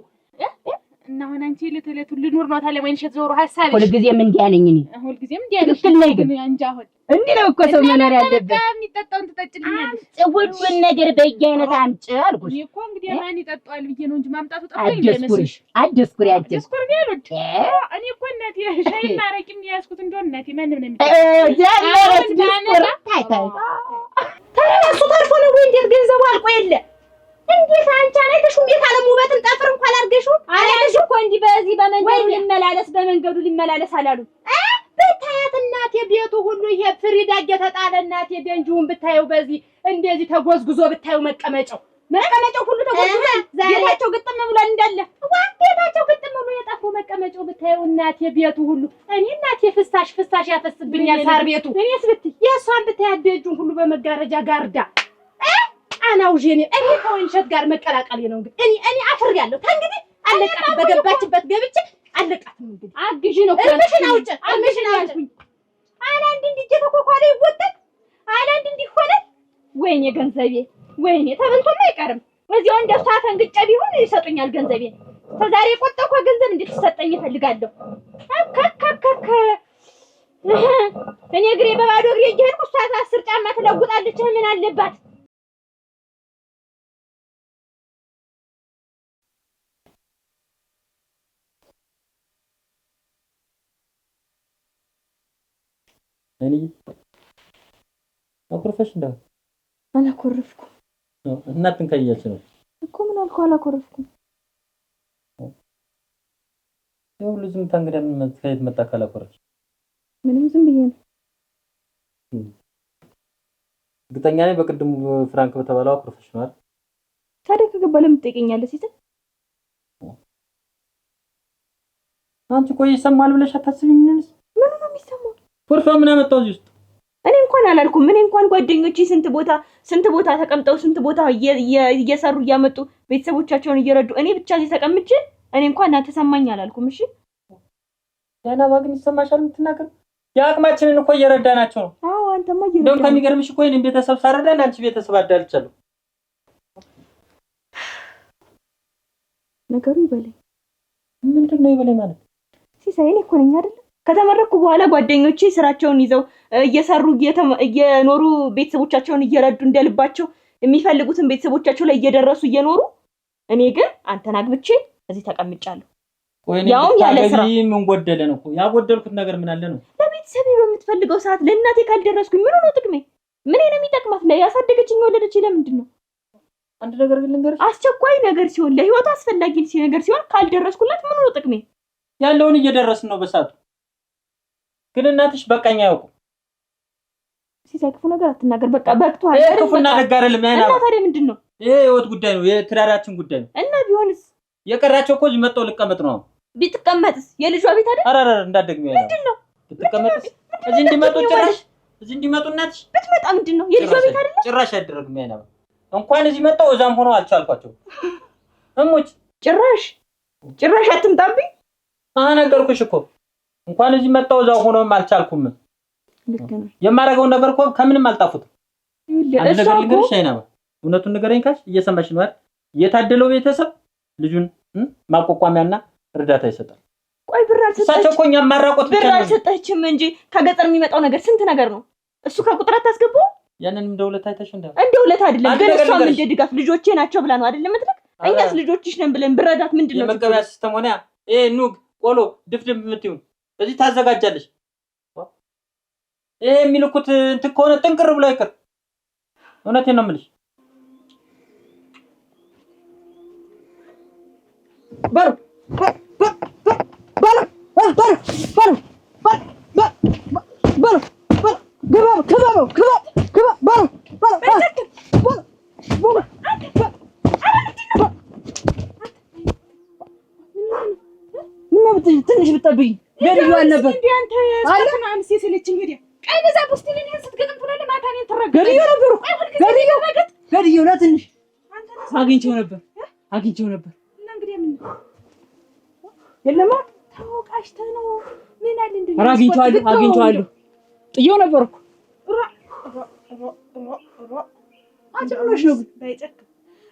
እና አሁን አንቺ ለተለቱ ልኑር ነው ታለ ወይንሸት ዞሮ ሐሳብ ሁሉ ጊዜም እንዲያነኝ እኔ ሁሉ ጊዜም እንዲያነኝ ግን አንቺ አሁን እንዴ ነው እኮ ሰው መኖር ያለበት የሚጠጣውን ትጠጭልኛለሽ ሁሉን ነገር በየአይነት አምጭ አልኩሽ እኔ እኮ እንግዲህ ማን ይጠጣዋል ብዬ ነው እንጂ ማምጣቱ ጠፋኝ እንደመስልሽ አደስኩሪ ያሉት እኔ እኮ እናቴ ሻይ ማረቂም ያስኩት እንደሆነ እናቴ ማንም ነው የሚጠጣው ጀመረት ታይታይ ተረሱ ተርፎ ነው ወይ እንዴት ገንዘቡ አልቆ የለ እንዴት አንቺ አለሽ እንዴት አለም ውበትን ጠፍር እንኳን አርገሽው አለሽ እኮ እንዲህ በዚህ በመንገዱ ሊመላለስ አላሉ በታያት እናቴ ቤቱ ሁሉ ይሄ ፍሪዳ እየተጣለ እናቴ ደንጁን ብታየው በዚህ እንደዚህ ተጎዝጉዞ ብታየው መቀመጫው ሁሉ ተጎዝጉዞ ቤታቸው ግጥም ብሏል እንዳለ ቤታቸው ግጥም ብሎ የጠፋው መቀመጫው ብታየው እናቴ ቤቱ ሁሉ እኔ እናቴ ፍሳሽ ያፈስብኛል ሳር ቤቱ እኔስ የሷን ብታያት ደጁን ሁሉ በመጋረጃ ጋርዳ አናውጄኔ እኔ ከወንሸት ጋር መቀላቀል ነው እንግዲህ እኔ አፍሬያለሁ እንግዲህ አለቃት በገባችበት ገብቼ አለቃትም እንግዲህ አግዢ ነው እርምሽን አውጭ አላንድ እንዲጀ ተኮኳለ ይወጣል አላንድ እንዲሆነ ወይኔ ገንዘቤ ወይኔ ተበልቶም አይቀርም እዚያው እንደው ታፈንግጨ ቢሆን ይሰጡኛል ገንዘቤ ተዛሬ ቆጠኳ ገንዘብ እንድትሰጠኝ እፈልጋለሁ አከከከከ እኔ እግሬ በባዶ እግሬ እየሄድኩ እሷ 10 ጫማ ትለውጣለች ምን አለባት እኔ አኮርፈሽ እንደው አላኮርፍኩም እናትን ከያች ነው እኮ ምን አልኩ አላኮርፍኩም ያው ልጅም ታንገዳ ምን ከየት መጣ ካላኮርፍሽ ምንም ዝም ብዬ ነው ግጠኛ ነኝ በቅድሙ ፍራንክ በተባለው አኮርፈሽ ነው አይደል ታዲያ ከገባ ለምን ትጠይቀኛለሽ ሲል አንቺ ቆይ ይሰማል ብለሽ አታስቢም ምን ነው የሚሰማው ፎርፋ ምን አመጣው እዚህ ውስጥ እኔ እንኳን አላልኩም እኔ እንኳን ጓደኞቼ ስንት ቦታ ተቀምጠው ስንት ቦታ እየሰሩ እያመጡ ቤተሰቦቻቸውን እየረዱ እኔ ብቻ እዚህ ተቀምጬ እኔ እንኳን ተሰማኝ አላልኩም እሺ ያና ባግን ይሰማሻል የምትናገር ያቅማችንን እኮ እየረዳናቸው ነው አዎ አንተማ እየረዳናቸው እንደው ከሚገርምሽ እኮ እኔ ቤተሰብ ሳረዳ አንቺ ቤተሰብ አዳልቻለሁ ነገሩ ይበለኝ ምንድነው ይበለኝ ማለት ሲሳይኔ እኮ ነኝ አይደል ከተመረኩ በኋላ ጓደኞቼ ስራቸውን ይዘው እየሰሩ እየኖሩ ቤተሰቦቻቸውን እየረዱ እንደልባቸው የሚፈልጉትን ቤተሰቦቻቸው ላይ እየደረሱ እየኖሩ እኔ ግን አንተን አግብቼ እዚህ ተቀምጫለሁ ያውም ያለ ስራ ምን ጎደለ ነው ያጎደልኩት ነገር ምን አለ ነው ለቤተሰቤ በምትፈልገው ሰዓት ለእናቴ ካልደረስኩኝ ምን ነው ጥቅሜ ምን ነው የሚጠቅማት ላይ ያሳደገችኝ ወለደች ለምንድን ነው አንድ ነገር ግን ልንገርሽ አስቸኳይ ነገር ሲሆን ለህይወት አስፈላጊ ነገር ሲሆን ካልደረስኩላት ምን ነው ጥቅሜ ያለውን እየደረስን ነው በሰዓቱ ግን እናትሽ በቃኛ ያውቁ ሲሳይ ክፉ ነገር አትናገር በቃ በቅቷል ክፉና ደግ አይደለም ያና እና ታዲያ ምንድነው ይሄ ህይወት ጉዳይ ነው የትዳራችን ጉዳይ ነው እና ቢሆንስ የቀራቸው እኮ እዚህ መጣው ልቀመጥ ነው ቢትቀመጥስ የልጇ ቤት አይደል አራራ እንዳደግሚው ያለው ምንድነው ብትቀመጥስ እዚህ እንዲመጡ ጭራሽ እዚህ እንዲመጡ እናትሽ ብትመጣ ምንድነው የልጇ ቤት አይደል ጭራሽ ያደረግም ያና እንኳን እዚህ መጣው እዛም ሆኖ አልቻልኳቸው እሙች ጭራሽ አትምጣብኝ ነገርኩሽ እኮ እንኳን እዚህ መጣው እዛው ሆኖም አልቻልኩም ልክ ነው የማረጋው ነገር እኮ ከምንም አልጣፉትም አንድ ነገር ልንገርሽ አይናባ እውነቱን ንገረኝ ካሽ እየሰማሽ ነው አይደል የታደለው ቤተሰብ ልጁን ማቋቋሚያና እርዳታ ይሰጣል ቆይ ብር እሳቸው እኮ እኛም ማራቆት ብቻ ነው። ብር አልሰጠችም እንጂ ከገጠር የሚመጣው ነገር ስንት ነገር ነው። እሱ ከቁጥር አታስገባው። ያንን እንደ ውለታ አይተሽ እንደ ውለታ አይደለም ግን እሷም እንደ ድጋፍ ልጆቼ ናቸው ብላ ነው አይደለም የምትልክ። እኛስ ልጆችሽ ነን ብለን ብረዳት ምንድነው? የመቀበያ ሲስተም ሆነ ኑግ ቆሎ ድፍድፍ የምትይው እዚህ ታዘጋጃለሽ። የሚልኩት እንትን ከሆነ ጥንቅር ብሎ አይቀር። እውነቴን ነው የምልሽ። በሩ ትንሽ ብትጠብቂ ገድዬዋን ነበር። ገድዬው ለትንሽ አግኝቼው ነበር። የለማ ታውቃሽተህ ነው ምን አለ እንዴ? አግኝቼዋለሁ። ጥዬው ነበር እኮ አጭኖሽ ነው ባይጨክ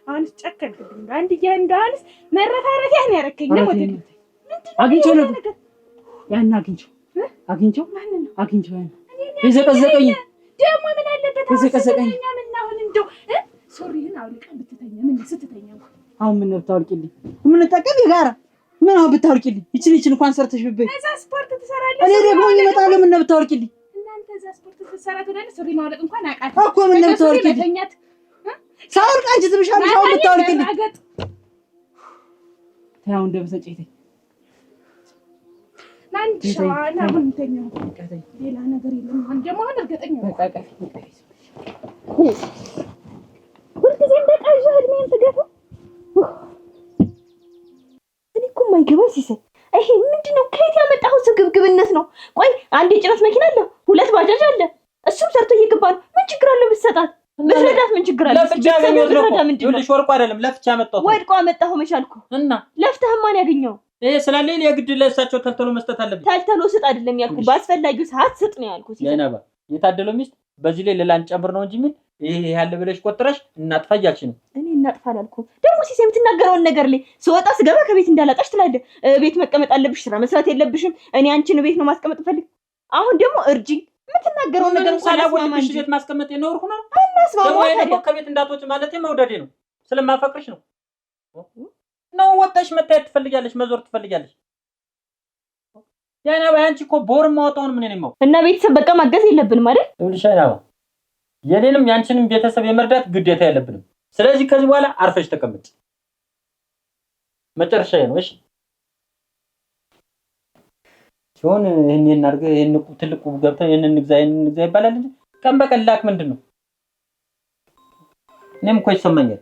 አሁን ጨከልክብኝ። አንድ ያንዳንስ መረፋረፊያ ነው ያረከኝ ነው ወደ አግኝቼው ነበር። ያን አግኝቼው ያን የዘቀዘቀኝ ደግሞ ምን አለበት የዘቀዘቀኝ ምን አሁን እንደው ሶሪህን አውልቀን ብትተኛ ምን ስትተኛ አሁን ምን ብታወልቂልኝ ምን እንጠቀም የጋራ ምን አሁን ብታወልቂልኝ ይችን እንኳን ሰርተሽ ብበይ እዛ ስፖርት ትሰራለህ። እኔ ደግሞ ይመጣል ምን ብታወልቂልኝ እናንተ እዛ ስፖርት ትሰራ ትላለህ። ሶሪ ማውለቅ እንኳን አቃት እኮ ምን ብታወልቂልኝ ሳውልቅ አንቺ ትብሻለሽ። አሁን ብታወልቂልኝ ታው እንደምሰጪኝ አንድ ሻዋና አሁን ተኛው ሌላ ነገር የለም። አሁን ደግሞ እርግጠኛ በቃ ሁልጊዜ እንደቃዥ ህልሜን ትገፋ እኔ እኮ የማይገባኝ ሲሰጥ ይሄ ምንድነው? ከየት ያመጣኸው ስግብግብነት ነው? ቆይ አንድ የጭነት መኪና አለ፣ 2 ባጃጅ አለ፣ እሱም ሰርቶ እየገባ ነው። ምን ችግር አለው ብትሰጣት? ብትረዳት ምን ችግር አለው? ለፍቻ ያገኘሁት ነው። ይኸውልሽ ወርቁ አይደለም ለፍቻ ያመጣሁት። ወድቆ አመጣኸው መቻልኩ እና ለፍተህ ማን ያገኘው? ይሄ ስላለኝ የግድ ለእሳቸው ተልተሎ መስጠት አለብኝ። ተልተሎ ስጥ አይደለም ያልኩ፣ በአስፈላጊው ሰዓት ስጥ ነው ያልኩ። የነባ የታደለው ሚስት በዚህ ላይ ሌላን ጨምር ነው እንጂ ምን ይሄ ያለ ብለሽ ቆጥረሽ እናጥፋ እያልሽ ነው። እኔ እናጥፋ አላልኩም። ደግሞ ሲሰም የምትናገረውን ነገር ላይ ስወጣ ስገባ ከቤት እንዳላጣሽ ትላለህ። ቤት መቀመጥ አለብሽ፣ ስራ መስራት የለብሽም። እኔ አንቺን ቤት ነው ማስቀመጥ ፈልግ። አሁን ደግሞ እርጂኝ የምትናገረውን ነገር ሳላወቅሽ ቤት ማስቀመጥ የኖርኩ ነው። ደግሞ ከቤት እንዳትወጪ ማለቴ መውደዴ ነው። ስለማፈቅርሽ ነው። ነው ወጣሽ መታየት ትፈልጊያለሽ፣ መዞር ትፈልጊያለሽ። ያና ባንቺ እኮ ቦር ማውጣውን ምን ነው እና ቤተሰብ በቃ ማገዝ የለብንም አይደል? ይኸውልሽ አይናባ የኔንም ያንቺንም ቤተሰብ የመርዳት ግዴታ የለብንም። ስለዚህ ከዚህ በኋላ አርፈሽ ተቀመጭ። መጨረሻዬ ነው። እሺ ሲሆን ይሄን እናድርግ ይሄን ትልቁ ገብተን ይሄን እንግዛ ይባላል እንጂ ቀን በቀን ላክ ምንድነው? እኔም እኮ ይሰማኛል።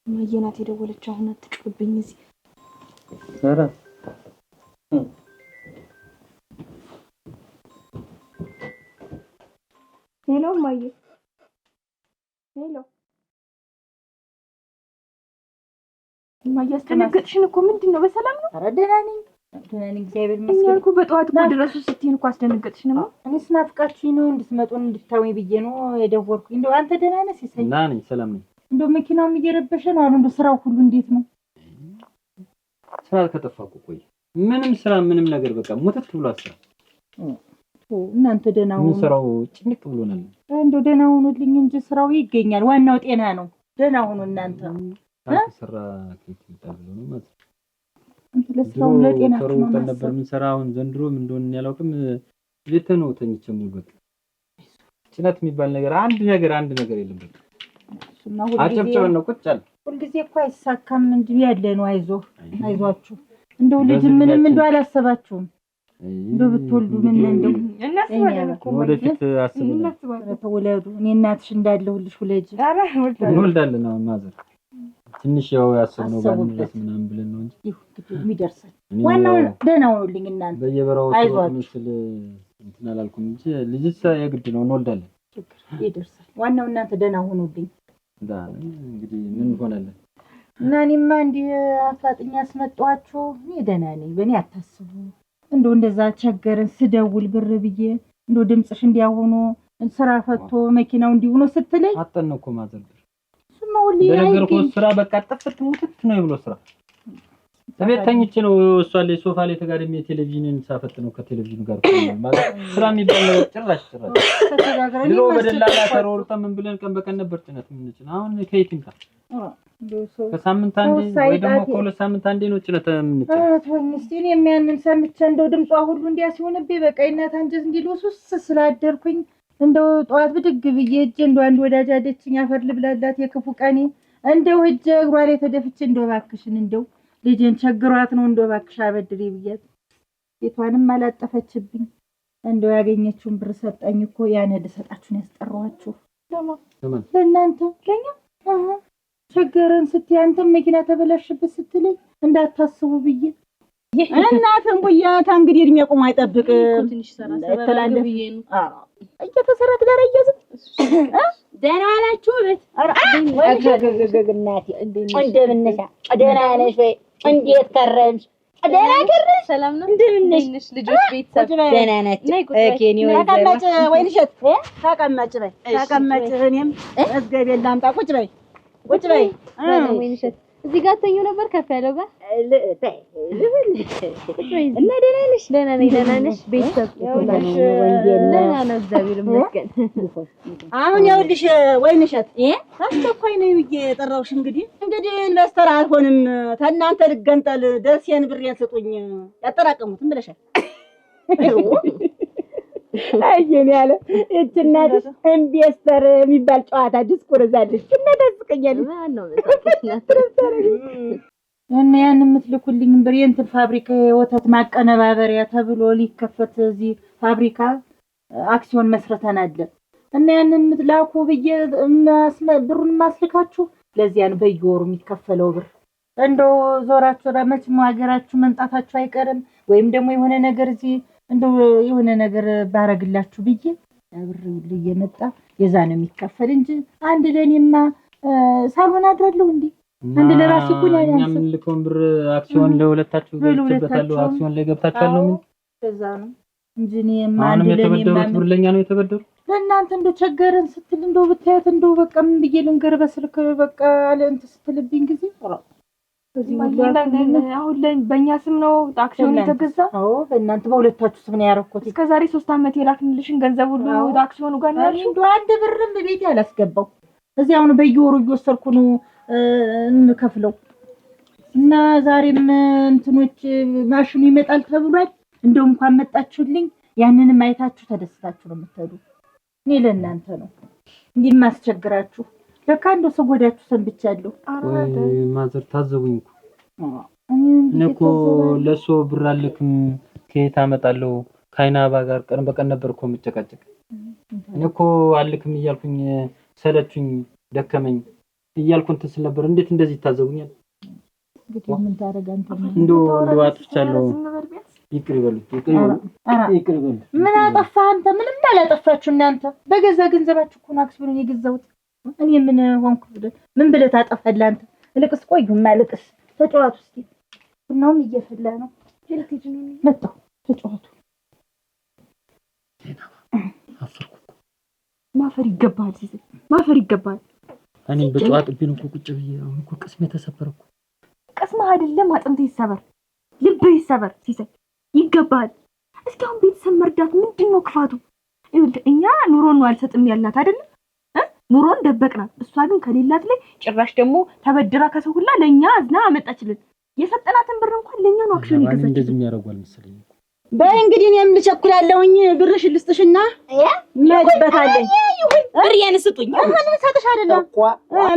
ማየናት የደወለችው አሁን አትጭብብኝ እዚህ ኧረ ሄሎ ማየ ሄሎ ማየ አስደነገጥሽን እኮ ምንድን ነው? በሰላም ነው? ኧረ ደህና ነኝ እግዚአብሔር ይመስገን እኮ በጠዋት እኮ ድረሱ ስትይን እኮ አስደነገጥሽን ነው። እኔ ስናፍቃችሁኝ ነው እንድትመጡን እንድታዩኝ ብዬ ነው የደወልኩኝ። እንደው አንተ ደህና ነህ ሲሳይ? ደህና ነኝ ሰላም ነኝ። እንደው መኪናውም እየረበሸ ነው አሁን። እንደው ስራው ሁሉ እንዴት ነው? ስራ ከጠፋኩ ቆይ ምንም ስራ ምንም ነገር በቃ ሙተት ብሎ አስራ እናንተ ደህና ሁኑ። ምን ስራው ጭንቅ ብሎናል። እንደው ደህና ሁኑልኝ እንጂ ስራው ይገኛል። ዋናው ጤና ነው። ደህና ሁኑ እናንተ። ስራ ከየት ይመጣል ብሎ ነው ማለት እንት ለስራው ለጤና ነው ነበር ምን ስራውን ዘንድሮ ምን እንደሆነ ያላውቅም። ቤት ነው ተኝቼ ሙሉ በቃ ጭነት የሚባል ነገር አንድ ነገር የለም። በቃ አጨብጨበን ነው ቁጭ አለ። ሁልጊዜ እኮ አይሳካም እንጂ ያለ ነው። አይዟችሁ። እንደው ልጅ ምንም እንደው አላሰባችሁም? እንደው ብትወልዱ ምን እንደው እናስባለን እኮ ወደፊት አስበናል። ተወለዱ። እኔ እናትሽ እንዳለሁልሽ ወለጅ እንወልዳለን። አሁን ማዘር ትንሽ ያው ያሰብነው ባንድረስ ምናምን ብለን ነው እንጂ ይደርሳል። ዋናው ደህና ሁኑልኝ እናንተ። በየበራው ምስል እንትን አላልኩም እንጂ ልጅስ የግድ ነው እንወልዳለን። ይደርሳል። ዋናው እናንተ ደህና ሁኑልኝ። እንግዲህ ምን ሆነልን እና እኔማ እንዲህ አፋጥኛ አስመጣኋችሁ። እኔ ደህና ነኝ። በእኔ አታስቡ። እንደው እንደዛ ቸገረን ስደውል ብር ብዬ እንደው ድምፅሽ እንዲያሆኑ ስራ ፈቶ መኪናው እንዲሆኑ ስትለኝ አጠን እኮ ማዘር ስማውልኝ ነገር እኮ ስራ በቃ ጥፍት ሙትት ነው ብሎ ስራ ቤት ተኝቼ ነው እሷ ላይ ሶፋ ላይ ተጋድሜ ቴሌቪዥንን ሳፈጥ ነው ከቴሌቪዥኑ ጋር ማለት ስራ የሚባል ነገር ጭራሽ ድሮ በደላላ ተሮርጠን ምን ብለን ቀን በቀን ነበር ጭነት የምንጭን አሁን ከየት ይምጣ ከሳምንት አንዴ ወይ ደግሞ ከሁለት ሳምንት አንዴ ነው ጭነት የምንጭን እስቲ እኔም ያንን ሰምቼ እንደው ድምጿ ሁሉ እንዲያ ሲሆንብኝ በቃ እናት አንጀት እንዲልውስ ስላደርኩኝ እንደው ጠዋት ብድግ ብዬ እጄ እንደው አንድ ወዳጅ አለችኝ አፈር ልብላላት የክፉ ቀኔ እንደው እጄ እግሯ ላይ ተደፍቼ እንደው እባክሽን እንደው ልጄን ቸግሯት ነው እንደው እባክሽ አበድሪ ብያት ቤቷንም አላጠፈችብኝ እንደው ያገኘችውን ብር ሰጠኝ እኮ ያነድ ሰጣችሁን ያስጠራዋችሁ ለእናንተ ለኛ ቸገረን ስትይ አንተም መኪና ተበላሽበት ስትለኝ እንዳታስቡ ብዬ እናትን ቡያታ እንግዲህ እድሜ ቆሞ አይጠብቅ ትንሽ ሰራ ተላለፍ ብዬ ነው እየተሰራ ትዳር እያዝም ደህና ናችሁ ቤት እናቴ እንደምነሻ ደህና ነሽ ወይ እንዴት ከረምሽ ደህና ከረምሽ ሰላም ነው እንደምነሽ ልጆች ቤተሰብ ደህና ናችሁ ኬኒ ወይ ተቀመጭ ወይንሸት ተቀመጭ በይ ተቀመጭ እኔም መዝገቤን ላምጣ ቁጭ በይ ወይንሸት እዚህ ጋር ተኙ ነበር ከፍ ያለው ጋር እና ደህና ነሽ ደህና ነሽ ቤተሰብ ደህና ነው እግዚአብሔር ይመስገን አሁን ይኸውልሽ ወይንሸት አስቸኳይ ነው የጠራሁሽ እንግዲህ ኢንቨስተር አልሆንም ተናንተ ልገንጠል ደርሴን ብሬን ስጡኝ ያጠራቀሙትን ብለሻል አየኔ ያለ እችናት ኢንቨስተር የሚባል ጨዋታ ዲስኩር ዛለች እና ታስቀኛለች ነው እና ያን የምትልኩልኝ ብር የእንትን ፋብሪካ የወተት ማቀነባበሪያ ተብሎ ሊከፈት እዚህ ፋብሪካ አክሲዮን መስርተናል እና ያን የምትላኩ ብዬ ብሩን ማስልካችሁ ለዚያ ነው በየወሩ የሚከፈለው ብር እንደው ዞራችሁ ረመችም ሀገራችሁ መምጣታችሁ አይቀርም ወይም ደግሞ የሆነ ነገር እዚህ እንደው የሆነ ነገር ባረግላችሁ ብዬ ብር ሁሉ እየመጣ የዛ ነው የሚከፈል እንጂ አንድ ለኔማ ሳልሆን አድራለሁ እንዴ አንድ ለራሴ እኮ ነው ያንስ ምን ልኮን ብር አክሲዮን ለሁለታችሁ ገብታችኋል አክሲዮን ላይ ገብታችኋል ነው ከዛ ነው እንጂ እኔማ አንድ ለኔማ ብር ለኛ ነው የተበደሩ ለእናንተ እንደው ቸገረን ስትል እንደው ብታያት እንደው በቃ ምን ብዬ ልንገር በስልክ በቃ አለ እንት ስትልብኝ ጊዜ አሁን ላይ በእኛ ስም ነው አክሲዮን የተገዛ? አዎ በእናንተ በሁለታችሁ ስም ነው ያረኩት። እስከዛሬ 3 አመት የላክንልሽን ገንዘብ ሁሉ አክሲዮኑ ጋር ነው ያልሽው? እንደው አንድ ብርም ቤት ያላስገባው እዚህ አሁን በየወሩ እየወሰድኩ ነው የምከፍለው እና ዛሬም እንትኖች ማሽኑ ይመጣል ተብሏል። እንደው እንኳን መጣችሁልኝ ያንንም አይታችሁ ተደስታችሁ ነው የምትሄዱ። እኔ ለእናንተ ነው እንዲህ ማስቸግራችሁ ለካ እንደው ሰጎዳችሁ ሰንብቻለሁ። ማዘር ታዘቡኝ እኮ ለሶ ብር አልክም ከየት አመጣለሁ ካይናባ ጋር ቀን በቀን ነበር እኮ የምጨቃጨቅ እኔ እኮ አልክም እያልኩኝ ሰለቹኝ ደከመኝ እያልኩ እንትን ስል ነበር እንዴት እንደዚህ ታዘቡኛል እንግዲህ ምን ታረጋንተ እንደው አጥፍቻለሁ ይቅር ይበሉ ምን አጠፋ አንተ ምንም አላጠፋችሁ እናንተ በገዛ ገንዘባችሁ እኮ ነው አክሲዮኑን የገዛሁት እኔ ምን ሆንኩ ምን ብለህ ታጠፋለህ አንተ ልቅስ ቆዩ ማልቅስ ተጫዋቱ እስቲ ቡናውም እየፈላ ነው ሄልቲጅ ነው መጣው ተጫዋቱ አፈርኩ ማፈር ይገባል ሲል ማፈር ይገባል እኔ በጨዋታ ቢን እኮ ቁጭ ብዬ አሁን እኮ ቅስሜ ተሰበረኩ ቅስማ አይደለም አጥንቴ ይሰበር ልብ ይሰበር ሲሰይ ይገባል እስኪ አሁን ቤተሰብ መርዳት ምንድነው ክፋቱ እኛ ኑሮን ነው አልሰጥም ያልናት አይደለም ኑሮን ደበቅናት እሷ ግን ከሌላት ላይ ጭራሽ ደግሞ ተበድራ ከሰው ሁላ ለኛ አዝና አመጣችልን የሰጠናትን ብር እንኳን ለኛ ነው አክሽን ይገዛች እንደዚህ የሚያረጋው መሰለኝ በይ እንግዲህ እኔም ልቸኩላለሁኝ ብርሽ ልስጥሽና መድበታለኝ ብሬን ስጡኝ አሁን ሰጥሽ አይደለም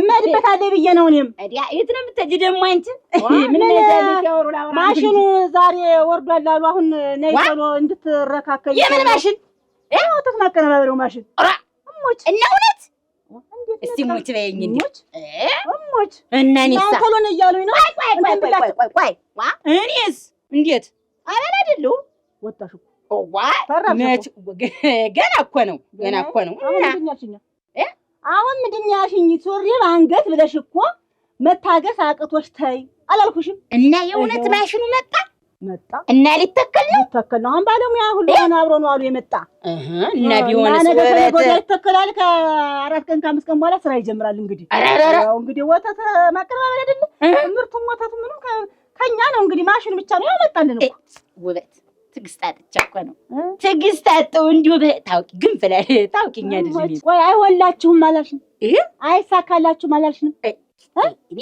መድበታለኝ ብዬ ነው እኔም አዲያ የት ነው የምትሄጂ ደግሞ አንቺ ምን ለዚህ ያወሩላ ማሽኑ ዛሬ ወርዷል አሉ አሁን ነይ ቶሎ እንድትረካከኝ የምን ማሽን ወተት ማቀነባበሪያው ማሽን እሞች እና እውነት እስቲ ሞች በይኝ እንዴ እሞች እና እኔሳ ቶሎ ነው እያሉኝ ነው ቆይ እኔስ እንዴት አላል አይደለም ወጣሽ ዋ መች ገና እኮ ነው አሁን ምንድን ያልሽኝ ሱሪ አንገት ብለሽ እኮ መታገስ አቅቶሽ ተይ አላልኩሽም እና የእውነት ማሽኑ መጣ እና ሊተከል ነው አሁን ባለሙያ ሁሉ አብሮ ነው አሉ የመጣ እና ቢሆን ሰበረት ይተከላል ከ4 ቀን ከ5 ቀን በኋላ ስራ ይጀምራል እንግዲህ ያው እንግዲህ ወተት ማቀነባበሪያ አይደለም ምርቱም ወተቱ ምንም ከኛ ነው እንግዲህ ማሽን ብቻ ነው ያመጣልን እኮ ውበት ትግስት አጥቼ እኮ ነው ትግስት አጥተው እንዲሁ ታውቂ ግን ፍላል ታውቂኛለሽ ቆይ አይሆንላችሁም አላልሽም አይሳካላችሁም አላልሽም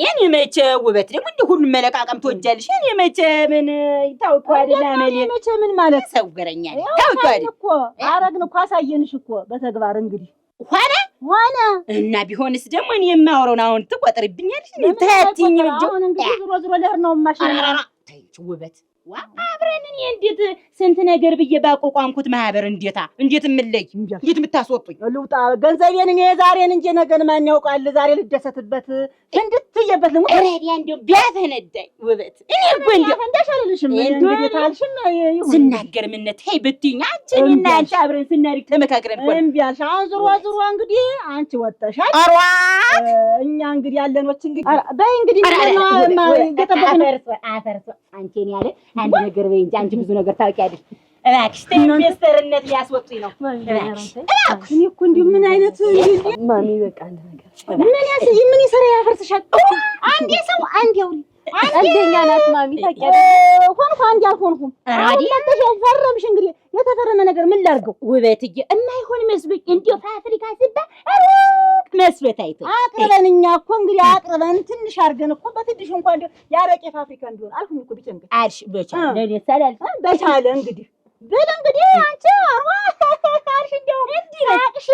እኔ መቼ ውበት ደግሞ እንደ ሁሉ መለቃቀም ትወጃለሽ እኔ መቼ ምን ታውቂው አይደል አመሌ መቼ ምን ማለት ሰውገረኛል ታውቂው አይደል እኮ አረግን እኮ አሳየንሽ እኮ በተግባር እንግዲህ ሆነ እና ቢሆንስ ደግሞ እኔ የማወራውን አሁን ትቆጥሪብኛለሽ እኔ ታያትኝ አሁን እንግዲህ ዞሮ ለህር ነው ማሽን ታይች ውበት አብረን እኔ እንዴት ስንት ነገር ብዬ ባቋቋምኩት ማህበር እንዴት ምለይ እንዴት ምታስወጡኝ ልውጣ ገንዘቤን እኔ ዛሬን እንጂ ነገን ማን ያውቃል ዛሬ ልደሰትበት እንድትየበት ልሙ ረዲያ እንደው ቢያፈነዳኝ ውበት እኔ እኮ እንደው ፈንዳሻልልሽም እንግዲህ ታልሽም ስናገር ምነት ሄይ ብትይኝ አንቺና አንቺ አብረን ስናሪክ ተመካክረን እኮ እምቢ አልሽ አሁን ዞሮ እንግዲህ አንቺ ወጣሻል አሯት እኛ እንግዲህ ያለኖች እንግዲህ በይ እንግዲህ ነው ገተበከነ አፈርሶ አንቺን ያለ አንድ ነገር በይ እንጂ አንቺ ብዙ ነገር ታውቂያለሽ እባክሽ ኢንቨስተርነት ሊያስወጡኝ ነው እባክሽ እኔ እኮ እንዲሁ ምን አይነት ማሚ በቃ አንድ ነገር ምን ይሰራ ያፈርስሻል አንዴ ሰው አንዴ አውሪ አንደኛ ናት ማሚ ታውቂያለሽ ሆንኩ አንዴ አልሆንኩም አዲ ፈረምሽ እንግዲህ የተፈረመ ነገር ምን ላድርገው ውበትዬ የማይሆን መስሎኝ እንዲሁ ፋብሪካ ሲባል መስሎት አይቶ አቅርበን እኛ እኮ እንግዲህ አቅርበን ትንሽ አድርገን እኮ በትንሽ እንኳን እንደው ያረቄ ፋብሪካ እንዲሆን አልኩኝ እኮ ቢጨንቅ አልሽ በቻለ ለኔ ሰላል በቻለ እንግዲህ አንቺ አርሽ እንደው እንዲራቅሽ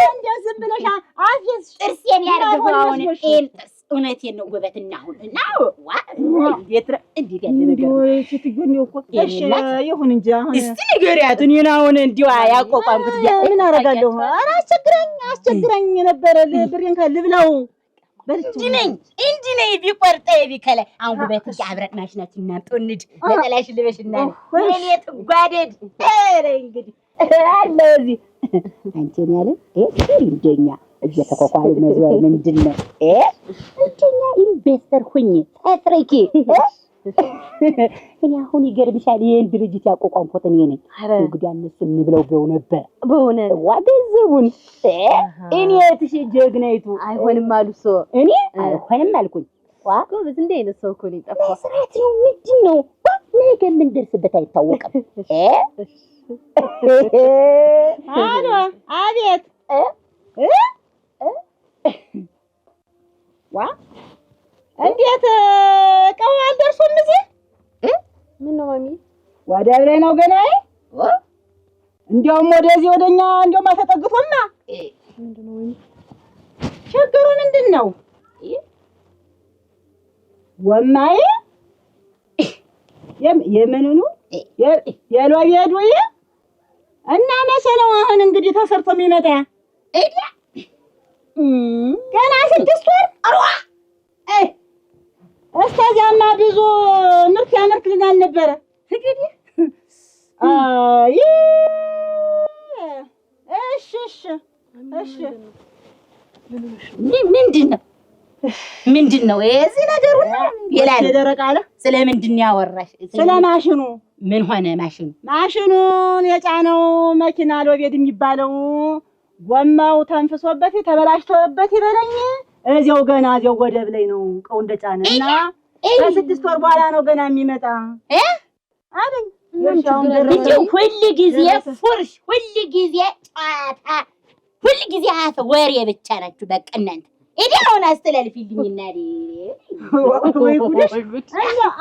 እንደው ዝም ብለሽ አፍየስ ጥርሴን ያርገው አሁን ጥርስ እውነቴን ነው ውበትና አሁን እና እንዴት ያለ ነገር ስትገኝ እኮ እሺ ይሁን እንጂ አሁን እስቲ ንገሪያት እኔን አሁን እንዲሁ ያቋቋምኩት ምን አደርጋለሁ ኧረ አስቸግረኝ ነበር ብሬን ልብላው እንጂ ነኝ ቢቆርጠኝ ቢከላይ አሁን ውበት አብረን ማሽናችን እናምጣው እንሂድ ለጠላሽ ልበሽና እኔ ትጓደድ ኧረ እንግዲህ አለ እዚህ አንቺን ያለ እንደኛ እየተቆቋሉ መዝወር ምንድነው እንደኛ ኢንቨስተር ሁኚ አፍሪኪ እኔ አሁን ይገርምሻል ይሄን ድርጅት ያቋቋምኩት እኔ ነኝ እንግዲህ እነሱ እንብለው ነበር በእውነት ዋገዘቡን እኔ እትሽ ጀግናይቱ አይሆንም አሉ ሰው እኔ አይሆንም አልኩኝ ጎበዝ እንደ አይነት ሰው እኮ ነው የጠፋው ስራት ነው ምንድነው ነገ ምን ደርስበት አይታወቅም አሎ አቤት ዋ እንዴት እቃው አልደርሱም እዚህ ምን ነው ማሚ ወደ ላይ ነው ገና እንዲያውም ወደዚህ ወደኛ እንዲያውም አልተጠግቶማ ምንድነው ማሚ ችግሩ ምንድነው ወማይ የምንኑ የሎቤዱ እና መቼ ነው አሁን እንግዲህ ተሰርቶ የሚመጣ እዲያ ገና 6 ወር አሯ እስከዚያማ ብዙ ምርት ያመርትልናል ነበረ እንግዲህ እሺ ምንድነው የዚህ ነገር ሁሉ ይላል ደረቅ አለ ስለምንድን ያወራሽ ስለ ማሽኑ ምን ሆነ ማሽኑን የጫነው መኪና ሎቤድ የሚባለው ጎማው ተንፍሶበት ተበላሽቶበት ይበለኝ እዚያው ገና እዚያው ወደብ ላይ ነው ቀው እንደጫነና ከ6 ወር በኋላ ነው ገና የሚመጣ አይደል ሁሉ ጊዜ ፉርሽ ሁሉ ጊዜ ጫታ ሁሉ ጊዜ አፈ ወሬ ብቻ ናችሁ በቃ እናንተ እዲያውን አስተላልፊልኝና ወይ ጉድሽ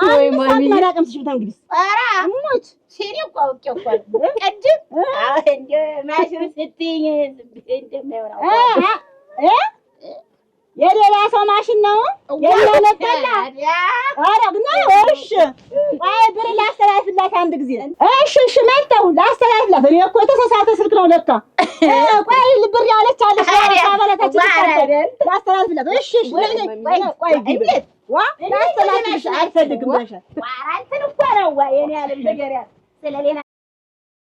ወይ ማሚ ማላቀም ሲሽታ እንግዲህ ኧረ አሞች ሲሪ ቋውቄ እኮ ቀድም እንደ ማሽሩ ስትይኝ እንደማይወራው የሌላ ሰው ማሽን ነው የማነጠላ ኧረ ግን እሺ አይ ብር ላስተላልፍላት አንድ ጊዜ እሺ መጣሁ ላስተላልፍላት እኔ እኮ የተሳሳተ ስልክ ነው ለካ ቆይ ብር ያለች አለች አባላታችን ላስተላልፍላት እሺ ቆይ ግብ ላስተላልፍሽ አልፈልግም ብለሻል ዋራንተን እኮ ነው የኔ ያለ ነገር ስለሌላ